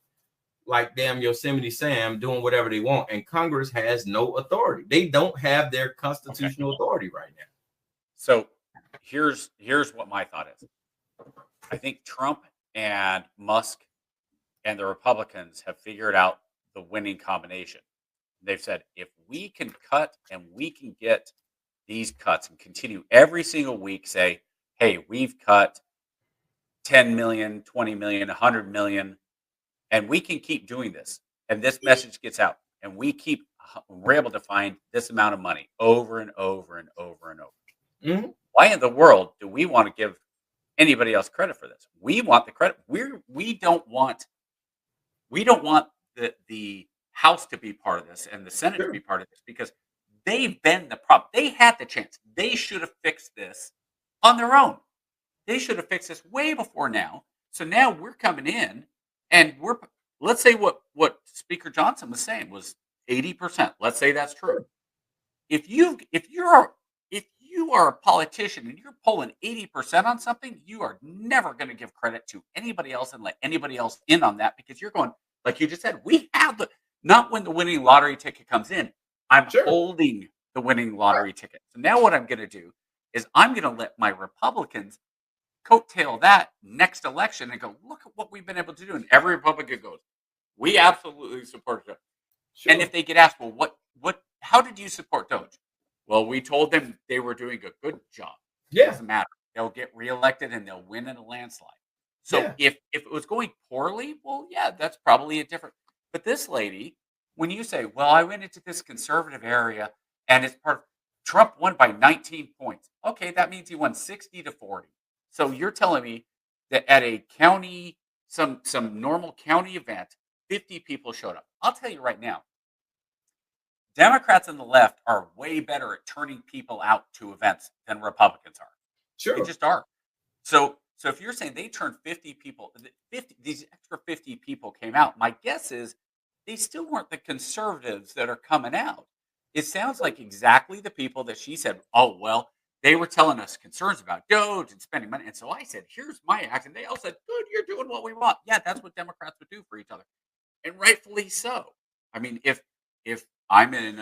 like damn Yosemite Sam doing whatever they want. And Congress has no authority. They don't have their constitutional authority right now. So here's what my thought is. I think Trump and Musk and the Republicans have figured out the winning combination. They've said, if we can cut and we can get these cuts and continue every single week, say, hey, we've cut 10 million, 20 million, 100 million, and we can keep doing this. And this message gets out and we're able to find this amount of money over and over and over and over. Mm-hmm. Why in the world do we want to give anybody else credit for this? We want the credit. We don't want the House to be part of this and the Senate to be part of this because they've been the problem. They had the chance. They should have fixed this on their own. They should have fixed this way before now. So now we're coming in and let's say what Speaker Johnson was saying was 80%. Let's say that's true. If you are a politician and you're pulling 80% on something, you are never going to give credit to anybody else and let anybody else in on that because you're going, like you just said, we have not when the winning lottery ticket comes in. I'm holding the winning lottery ticket. So now what I'm going to do is I'm going to let my Republicans coattail that next election and go, look at what we've been able to do. And every Republican goes, we absolutely support Doge. And if they get asked, well, how did you support Doge? Well, we told them they were doing a good job. Yeah. It doesn't matter. They'll get reelected and they'll win in a landslide. So if it was going poorly, well, yeah, that's probably a different. But this lady, when you say, well, I went into this conservative area and it's part of Trump won by 19 points. Okay, that means he won 60-40. So you're telling me that at a county, some normal county event, 50 people showed up. I'll tell you right now, Democrats on the left are way better at turning people out to events than Republicans are. Sure. They just are. So if you're saying they turned 50 people, these extra 50 people came out, my guess is they still weren't the conservatives that are coming out. It sounds like exactly the people that she said, oh, well, they were telling us concerns about Doge and spending money. And so I said, here's my act. And they all said, good, you're doing what we want. Yeah, that's what Democrats would do for each other. And rightfully so. I mean, if I'm in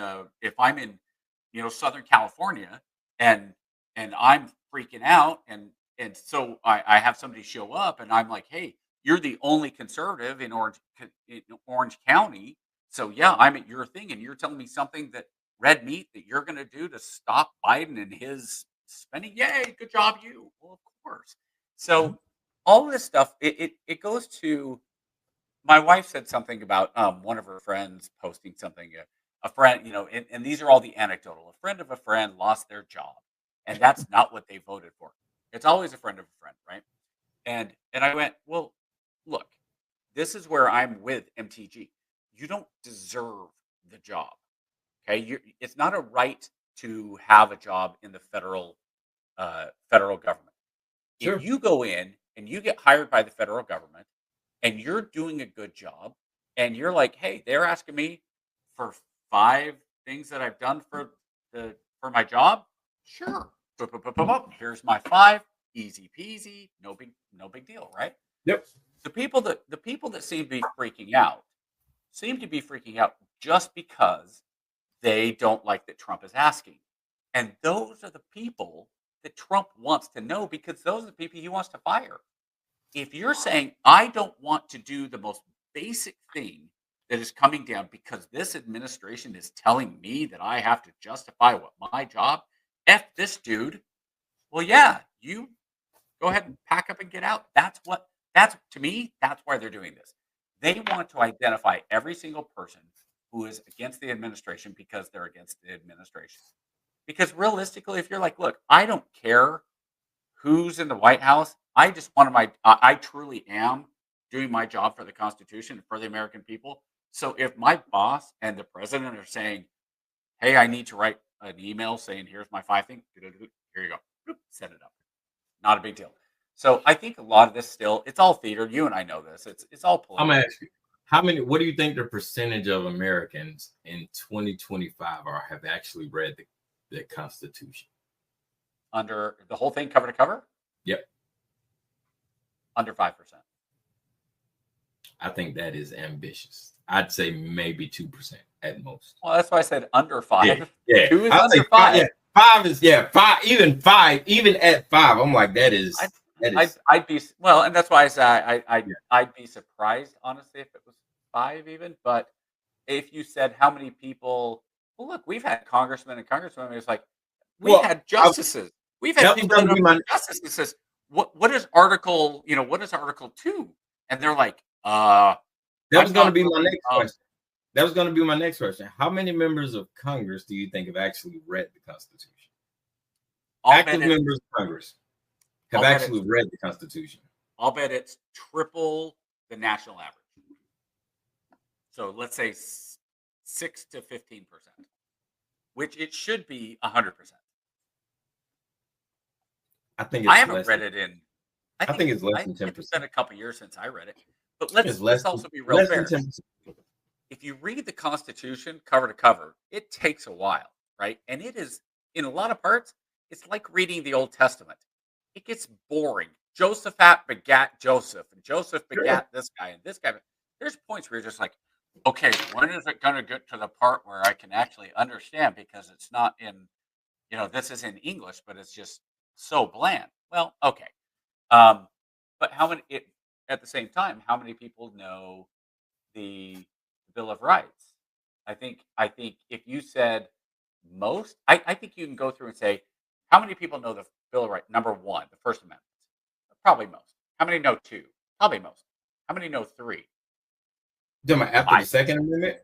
Southern California and I'm freaking out and so I have somebody show up and I'm like, hey, you're the only conservative in Orange County. So yeah, I'm at your thing and you're telling me something that red meat that you're going to do to stop Biden and his spending. Yay, good job, you. Well, of course. So all of this stuff, it goes to, my wife said something about one of her friends posting something, a friend, and these are all the anecdotal. A friend of a friend lost their job, and that's not what they voted for. It's always a friend of a friend, right? And I went, well, look, this is where I'm with MTG. You don't deserve the job. Okay, it's not a right to have a job in the federal government. Sure. If you go in and you get hired by the federal government and you're doing a good job and you're like, hey, they're asking me for 5 things that I've done for my job. Sure. Here's my 5. Easy peasy. No big deal, right? Yep. The people that seem to be freaking out just because they don't like that Trump is asking. And those are the people that Trump wants to know because those are the people he wants to fire. If you're saying, I don't want to do the most basic thing that is coming down because this administration is telling me that I have to justify what my job, F this dude. Well, yeah, you go ahead and pack up and get out. To me, that's why they're doing this. They want to identify every single person who is against the administration because they're against the administration. Because realistically, if you're like, look, I don't care who's in the White House. I just I truly am doing my job for the Constitution and for the American people. So if my boss and the president are saying, hey, I need to write an email saying, here's my 5 things, here you go, set it up. Not a big deal. So I think a lot of this still, it's all theater. You and I know this. It's all political. I'm going to ask you, what do you think the percentage of Americans in 2025 have actually read the Constitution? Under the whole thing cover to cover? Yep. Under 5%. I think that is ambitious. I'd say maybe 2% at most. Well, that's why I said under 5. Yeah. 2 is under 5. Yeah. 5 is 5. Even 5. Even at 5, I'm like, that is. I'd be and that's why I said I'd be surprised honestly if it was 5 even. But if you said how many people, well, look, we've had congressmen and congresswomen. It's like had justices. We've had people justices says, what is Article 2? And they're like, that was going to be my next question. That was going to be my next question. How many members of Congress do you think have actually read the Constitution? Active members of Congress have actually read the Constitution. I'll bet it's triple the national average. So let's say 6 to 15%, which it should be 100%. I think I haven't read it in. I think it's less than 10%. It's been a couple years since I read it, but let's also be real fair. If you read the Constitution cover to cover, it takes a while, right? And it is, in a lot of parts, it's like reading the Old Testament. It gets boring. Josaphat begat Joseph, and Joseph begat this guy and this guy. There's points where you're just like, okay, when is it going to get to the part where I can actually understand? Because it's not in, this is in English, but it's just so bland. Well, okay. But at the same time, how many people know the Bill of Rights? I think if you said most, I think you can go through and say, how many people know the Bill of Rights? Number 1, the First Amendment. Probably most. How many know 2? Probably most. How many know 3? After the Second Amendment?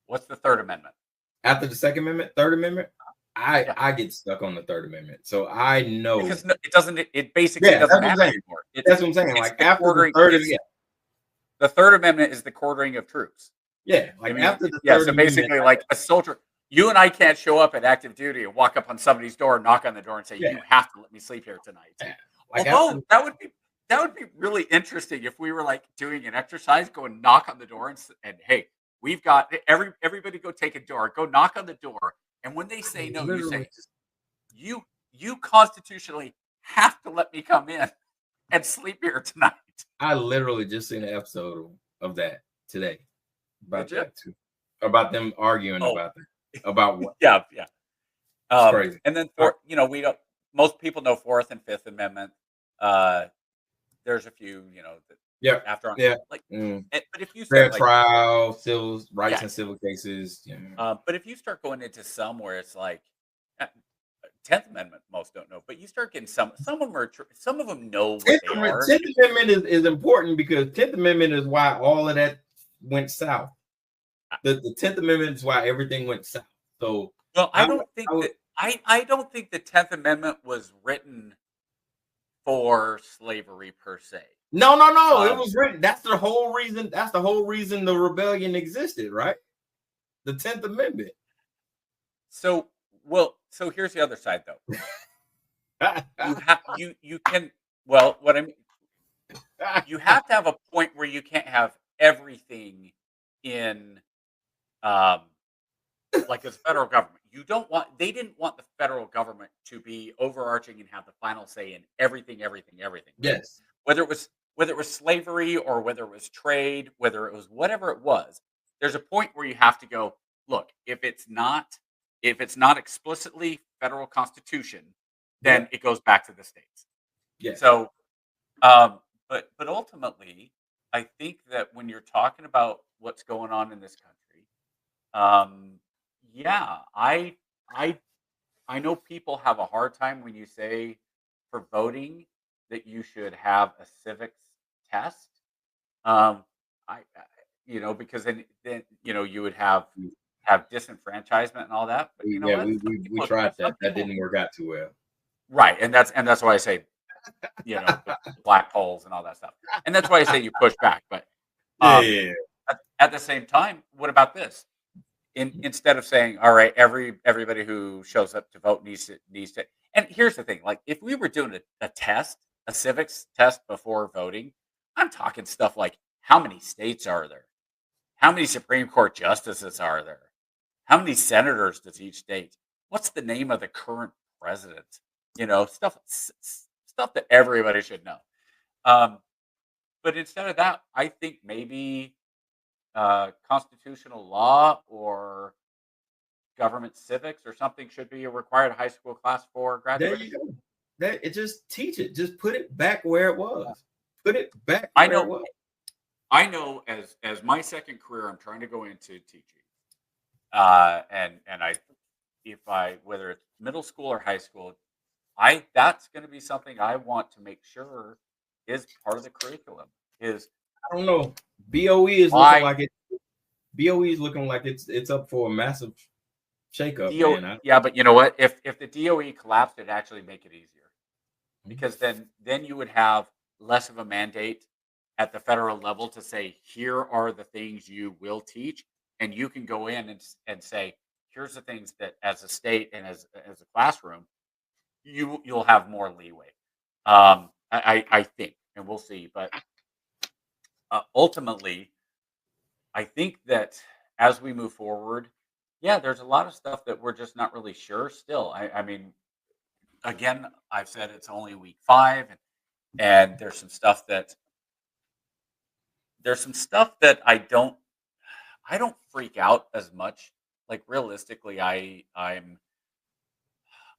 What's the Third Amendment? After the Second Amendment, Third Amendment? I get stuck on the Third Amendment. So I know. Because it doesn't, it basically doesn't matter anymore. That's what I'm saying. Like after the Third Amendment. The Third Amendment is the quartering of troops. Yeah. Like after the Third so basically like a soldier, you and I can't show up at active duty and walk up on somebody's door, knock on the door and say, you have to let me sleep here tonight. Yeah. Like although that would be really interesting if we were like doing an exercise, go and knock on the door and hey, we've got everybody go take a door, go knock on the door. And when they say no, you say, you constitutionally have to let me come in and sleep here tonight. I literally just seen an episode of that today about Did you? that too, about them arguing about that, about what? Yeah. It's crazy. And then we don't. Most people know Fourth and Fifth Amendment. There's a few, that after like, but if you fair start, trial, civil rights and civil cases, but if you start going into some where it's like 10th Amendment, most don't know, but you start getting some of them know what they are. 10th Amendment is important because 10th Amendment is why all of that went south. The 10th Amendment is why everything went south. So, well, I don't think the 10th Amendment was written for slavery per se. No. It was written. That's the whole reason. That's the whole reason the rebellion existed, right? The 10th Amendment. So here's the other side, though. You have to have a point where you can't have everything in, like as federal government. They didn't want the federal government to be overarching and have the final say in everything. Yes. Whether it was slavery or whether it was trade, whether it was whatever it was, there's a point where you have to go, look, if it's not explicitly federal constitution, then it goes back to the states. Yeah. So, but ultimately, I think that when you're talking about what's going on in this country, I know people have a hard time when you say for voting that you should have a civics test. Because then you would have disenfranchisement and all that. But we tried that. That didn't work out too well. Right, and that's why I say, black holes and all that stuff, and that's why I say you push back. But at the same time, what about this? Instead of saying, all right, everybody who shows up to vote needs to. And here's the thing: like if we were doing a civics test before voting, I'm talking stuff like how many states are there, how many Supreme Court justices are there, how many senators does each state, what's the name of the current president, stuff that everybody should know. But instead of that, I think maybe constitutional law or government civics or something should be a required high school class for graduation. There you go. Just teach it. Just put it back where it was. It was. I know as my second career, I'm trying to go into teaching. Whether it's middle school or high school, that's going to be something I want to make sure is part of the curriculum. I don't know. BOE is looking like it. BOE is looking like it's up for a massive shakeup. Yeah, but you know what? If the DOE collapsed, it'd actually make it easier, because then you would have less of a mandate at the federal level to say, here are the things you will teach, and you can go in and say, here's the things that as a state and as a classroom, you'll have more leeway. I think, and we'll see, but ultimately, I think that as we move forward, there's a lot of stuff that we're just not really sure still. I mean, again, I've said it's only week 5, and there's some stuff that I don't freak out as much. Like realistically, I'm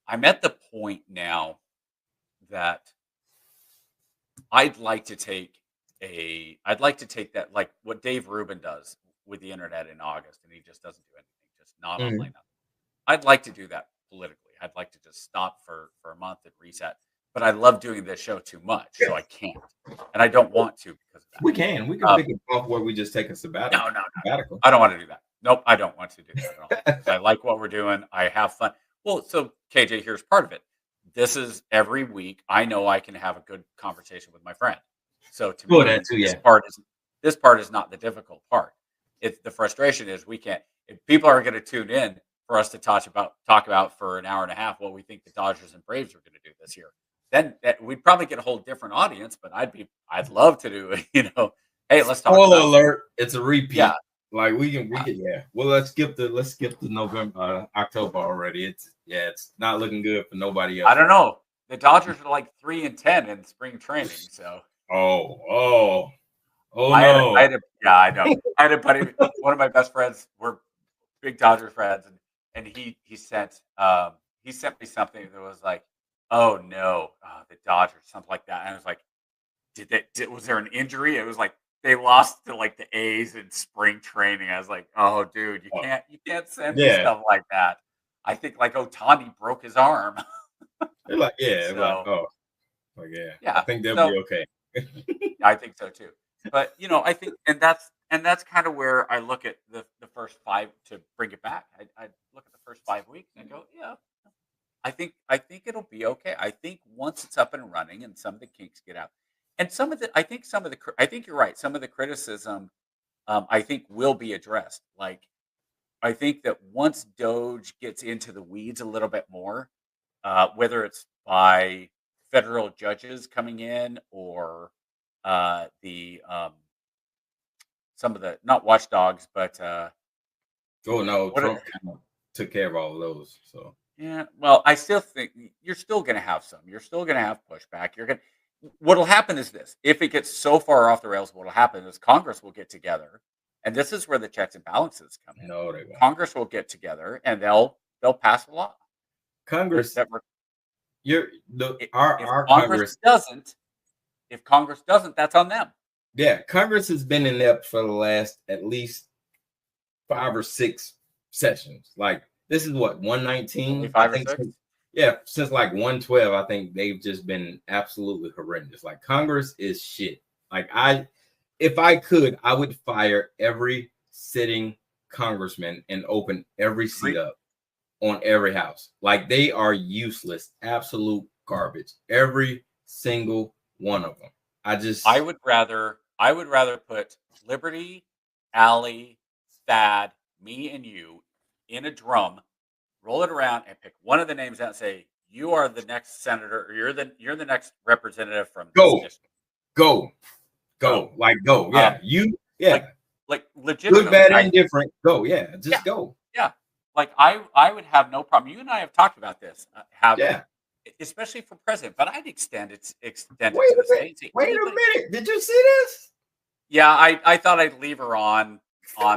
at the point now that I'd like to take that, like what Dave Rubin does with the internet in August, and he just doesn't do anything, just not online. I'd like to do that politically. I'd like to just stop for a month and reset. But I love doing this show too much, so I can't, and I don't want to because of that. We can pick it off where we just take a sabbatical. No. I don't want to do that. Nope, I don't want to do that at all. I like what we're doing. I have fun. Well, so KJ, here's part of it. This is every week. I know I can have a good conversation with my friend. So to me, this part is not the difficult part. It's the frustration is we can't. If people are going to tune in for us to talk about for an hour and a half what we think the Dodgers and Braves are going to do this year, then we'd probably get a whole different audience. But I'd love to do. Hey, let's talk. Spoiler alert! It's a repeat. Yeah. Like we can. Well, let's skip the November, October already. Yeah, it's not looking good for nobody else. I don't know. The Dodgers are like 3-10 in spring training, so. Oh no! I know. I had a buddy. One of my best friends. We're big Dodgers friends, and he sent me something that was like, oh no, the Dodgers, something like that. And I was like, was there an injury? It was like they lost to like the A's in spring training. I was like, oh dude, you can't send me stuff like that. I think like Ohtani broke his arm. They're like, yeah, So- I think they'll be okay. I think so too. But I think, and that's kind of where I look at the first 5 to bring it back. I look at the first 5 weeks and I go, yeah, I think it'll be okay. I think once it's up and running and some of the kinks get out, and I think you're right. Some of the criticism, I think will be addressed. Like, I think that once Doge gets into the weeds a little bit more, whether it's by federal judges coming in or some of the, not watchdogs, but Trump took care of all of those. So yeah, well, I still think you're still going to have some. You're still going to have pushback. What'll happen is this: if it gets so far off the rails, what'll happen is Congress will get together, and this is where the checks and balances come in. No, they won't. Congress will get together and they'll pass a law. Congress, If our Congress doesn't, that's on them. Yeah, Congress has been inept for the last at least 5 or 6 sessions. Like, this is what, 119? 5 or 6? Since like 112, I think they've just been absolutely horrendous. Like, Congress is shit. Like, if I could, I would fire every sitting congressman and open every seat up on every house. Like, they are useless, absolute garbage. Every single one of them. I would rather put Liberty, Allie, Thad, me, and you in a drum, roll it around, and pick one of the names out and say, you are the next senator, or you're the next representative from this district. Go. Yeah. Like legitimately. Good, bad, and indifferent. Go. Yeah. Just go. Yeah. Like I would have no problem. You and I have talked about this. Especially for president, but I'd extend it to the state. Wait a minute. Did you see this? Yeah, I thought I'd leave her on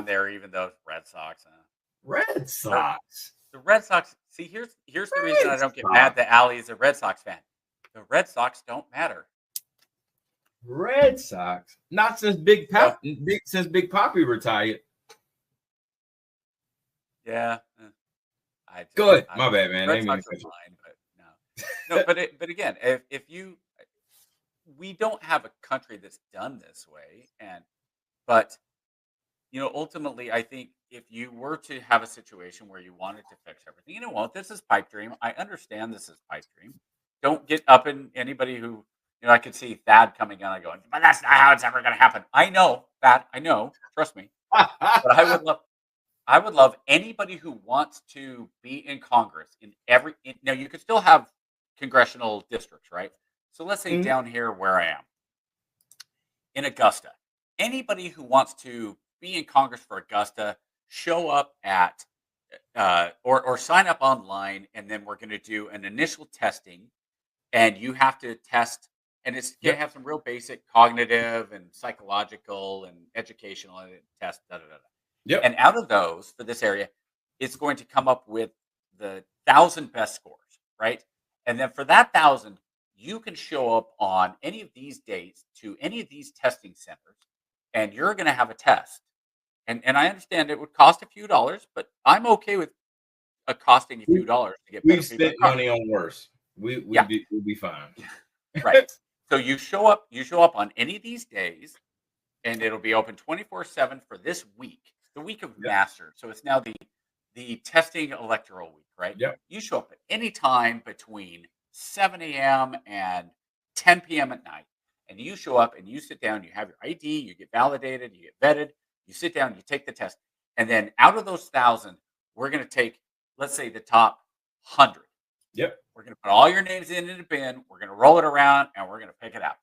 there, even though it's Red Sox. Red Sox. The Red Sox. See, here's the reason I don't get mad that Allie is a Red Sox fan. The Red Sox don't matter. Red Sox. Not since Big Papi retired. Yeah. Good. My bad, man. Red Sox are fine, but no. But again, if we don't have a country that's done this way, but ultimately, I think if you were to have a situation where you wanted to fix everything, this is pipe dream. I understand this is pipe dream. Don't get up in anybody who, I could see Thad coming on and going, but that's not how it's ever going to happen. I know, Thad. I know. Trust me. But I would love anybody who wants to be in Congress now you could still have congressional districts, right? So let's say down here where I am in Augusta, anybody who wants to be in Congress for Augusta, show up at or sign up online, and then we're going to do an initial testing, and you have to test, and it's going to have some real basic cognitive and psychological and educational tests. Yep. And out of those, for this area, it's going to come up with the 1,000 best scores, right? And then for that 1,000, you can show up on any of these dates to any of these testing centers, and you're going to have a test. And I understand it would cost a few dollars, but I'm okay with costing a few dollars to get. We've spent money on worse. We'll be fine. Right. So you show up on any of these days, and it'll be open 24/7 for this week, the week of Masters. So it's now the testing electoral week, right? Yeah. You show up at any time between 7 a.m. and 10 p.m. at night, and you show up and you sit down. You have your ID. You get validated. You get vetted. You sit down. You take the test, and then out of those 1,000, we're going to take, let's say, the top 100. Yep. We're going to put all your names in a bin. We're going to roll it around, and we're going to pick it out.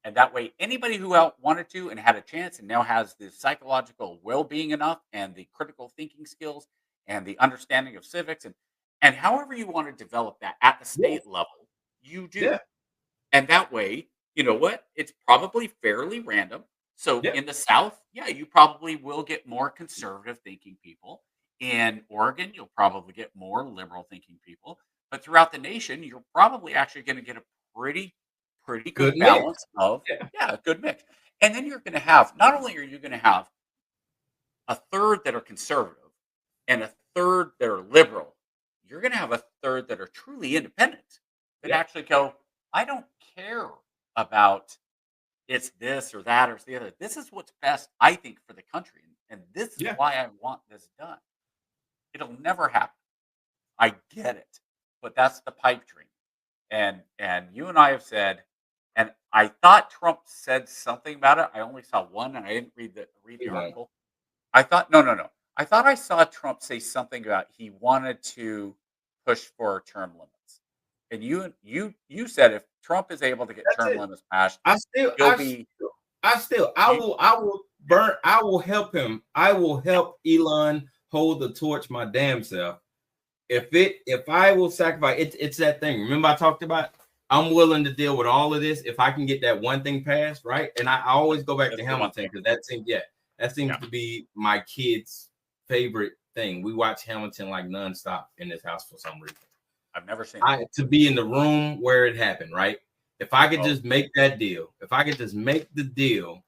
And that way, anybody who wanted to and had a chance and now has the psychological well-being enough and the critical thinking skills and the understanding of civics, and And however you want to develop that at the state level, you do. Yeah. And that way, you know what? It's probably fairly random. So in the South, yeah, you probably will get more conservative thinking people. In Oregon, you'll probably get more liberal thinking people. But throughout the nation, you're probably actually going to get a pretty good Good mix. balance of a good mix. And then you're going to have, not only are you going to have a third that are conservative and a third that are liberal, you're going to have a third that are truly independent that actually go, I don't care about it's this or that or it's the other. This is what's best, I think, for the country. And this is why I want this done. It'll never happen. I get it. But that's the pipe dream. And you and I have said, and I thought Trump said something about it. I only saw one and I didn't read the article. I thought, no. I thought I saw Trump say something about he wanted to push for term limits. And you said if Trump is able to get term limits passed, I will help him. I will help Elon hold the torch my damn self. If I will sacrifice, it's that thing. Remember I talked about I'm willing to deal with all of this if I can get that one thing passed, right? And I always go back to Hamilton because that seems to be my kids' favorite thing. We watch Hamilton like nonstop in this house for some reason. I've never seen it. To be in the room where it happened, right? If I could just make that deal, if I could just make the deal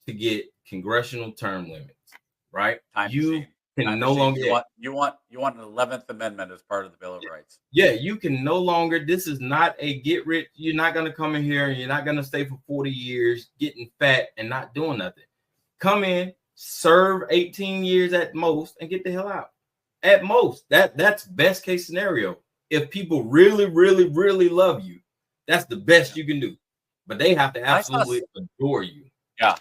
to get congressional term limits, right? You can no longer you want an 11th Amendment as part of the Bill of Rights. Yeah, you can no longer. This is not a get rich. You're not going to come in here and you're not going to stay for 40 years getting fat and not doing nothing. Come in, serve 18 years at most, and get the hell out. At most, that's best case scenario. If people really, really, really love you, that's the best you can do. But they have to absolutely adore you. Yeah.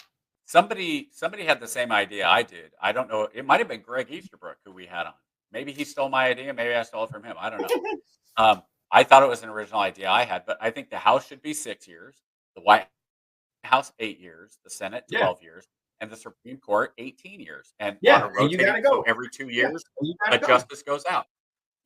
Somebody had the same idea I did. I don't know. It might have been Greg Easterbrook who we had on. Maybe he stole my idea. Maybe I stole it from him. I don't know. I thought it was an original idea I had, but I think the House should be 6 years, the White House 8 years, the Senate 12 years, and the Supreme Court 18 years. And on a rotating, you gotta go. So every 2 years, a justice goes out.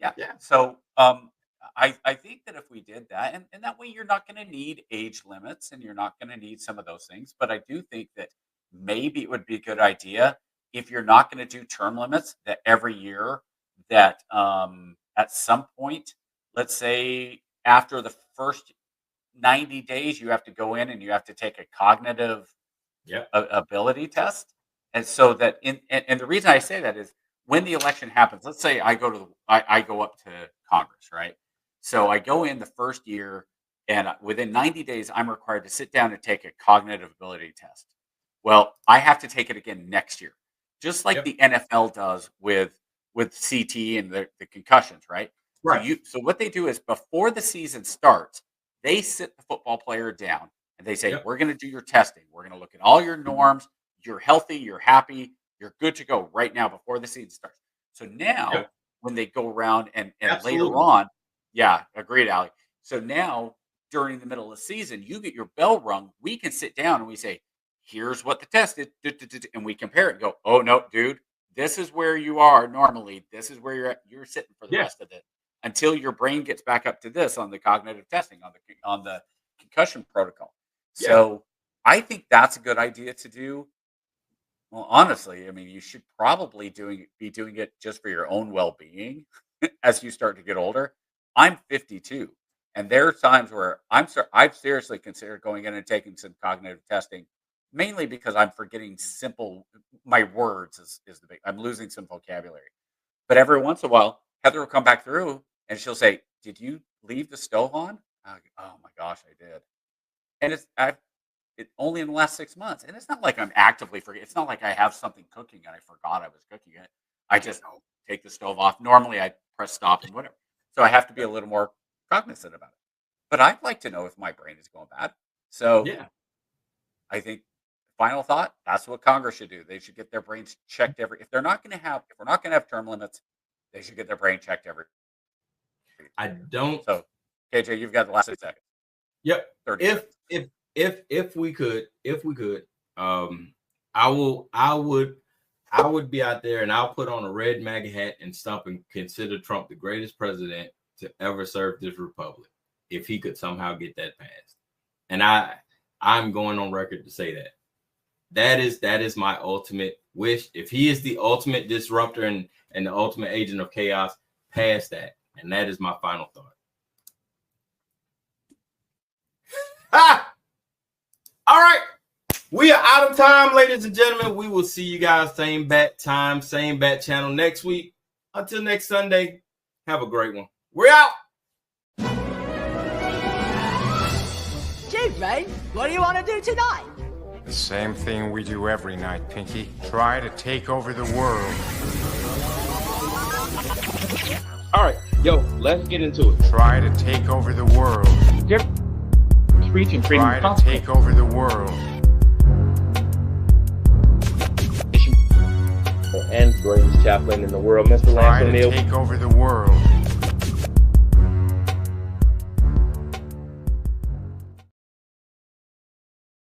Yeah. So I think that if we did that, and that way you're not going to need age limits and you're not going to need some of those things. But I do think that maybe it would be a good idea if you're not going to do term limits that every year that at some point, let's say after the first 90 days, you have to go in and you have to take a cognitive ability test. And so that and the reason I say that is when the election happens, let's say I go up to Congress, right? So I go in the first year and within 90 days, I'm required to sit down and take a cognitive ability test. Well, I have to take it again next year, just like the NFL does with CT and the concussions, right? Right. So what they do is before the season starts, they sit the football player down and they say, we're going to do your testing. We're going to look at all your norms. You're healthy. You're happy. You're good to go right now before the season starts. So now when they go around and later on, agreed, Ali. So now during the middle of the season, you get your bell rung. We can sit down and we say, here's what the test is. And we compare it and go, oh, no, dude, this is where you are normally. This is where you're at. You're sitting for the rest of it until your brain gets back up to this on the cognitive testing, on the concussion protocol. So I think that's a good idea to do. Well, honestly, I mean, you should probably be doing it just for your own well-being as you start to get older. I'm 52, and there are times where I've seriously considered going in and taking some cognitive testing, mainly because I'm forgetting my words is the big. I'm losing some vocabulary, but every once in a while, Heather will come back through and she'll say, "Did you leave the stove on?" I go, "Oh my gosh, I did," and it's only in the last 6 months, and it's not like I'm actively forgetting. It's not like I have something cooking and I forgot I was cooking it. I just take the stove off. Normally, I press stop and whatever. So I have to be a little more cognizant about it. But I'd like to know if my brain is going bad. So I think final thought, that's what Congress should do. They should get their brains checked if we're not going to have term limits, they should get their brain checked every. I don't. So KJ, you've got the last 6 seconds. Yep. 30 If we could, I would I would be out there and I'll put on a red MAGA hat and stump and consider Trump the greatest president to ever serve this republic if he could somehow get that passed. And I'm going on record to say that. That is my ultimate wish. If he is the ultimate disruptor and the ultimate agent of chaos, pass that. And that is my final thought. All right. We are out of time, ladies and gentlemen. We will see you guys same bat time, same bat channel next week. Until next Sunday, have a great one. We're out. Chief Mate, what do you want to do tonight? The same thing we do every night, Pinky. Try to take over the world. All right, yo, let's get into it. Try to take over the world. Try to take over the world. And greatest chaplain in the world, Mr. Lance Try to O'Neill. take over the world.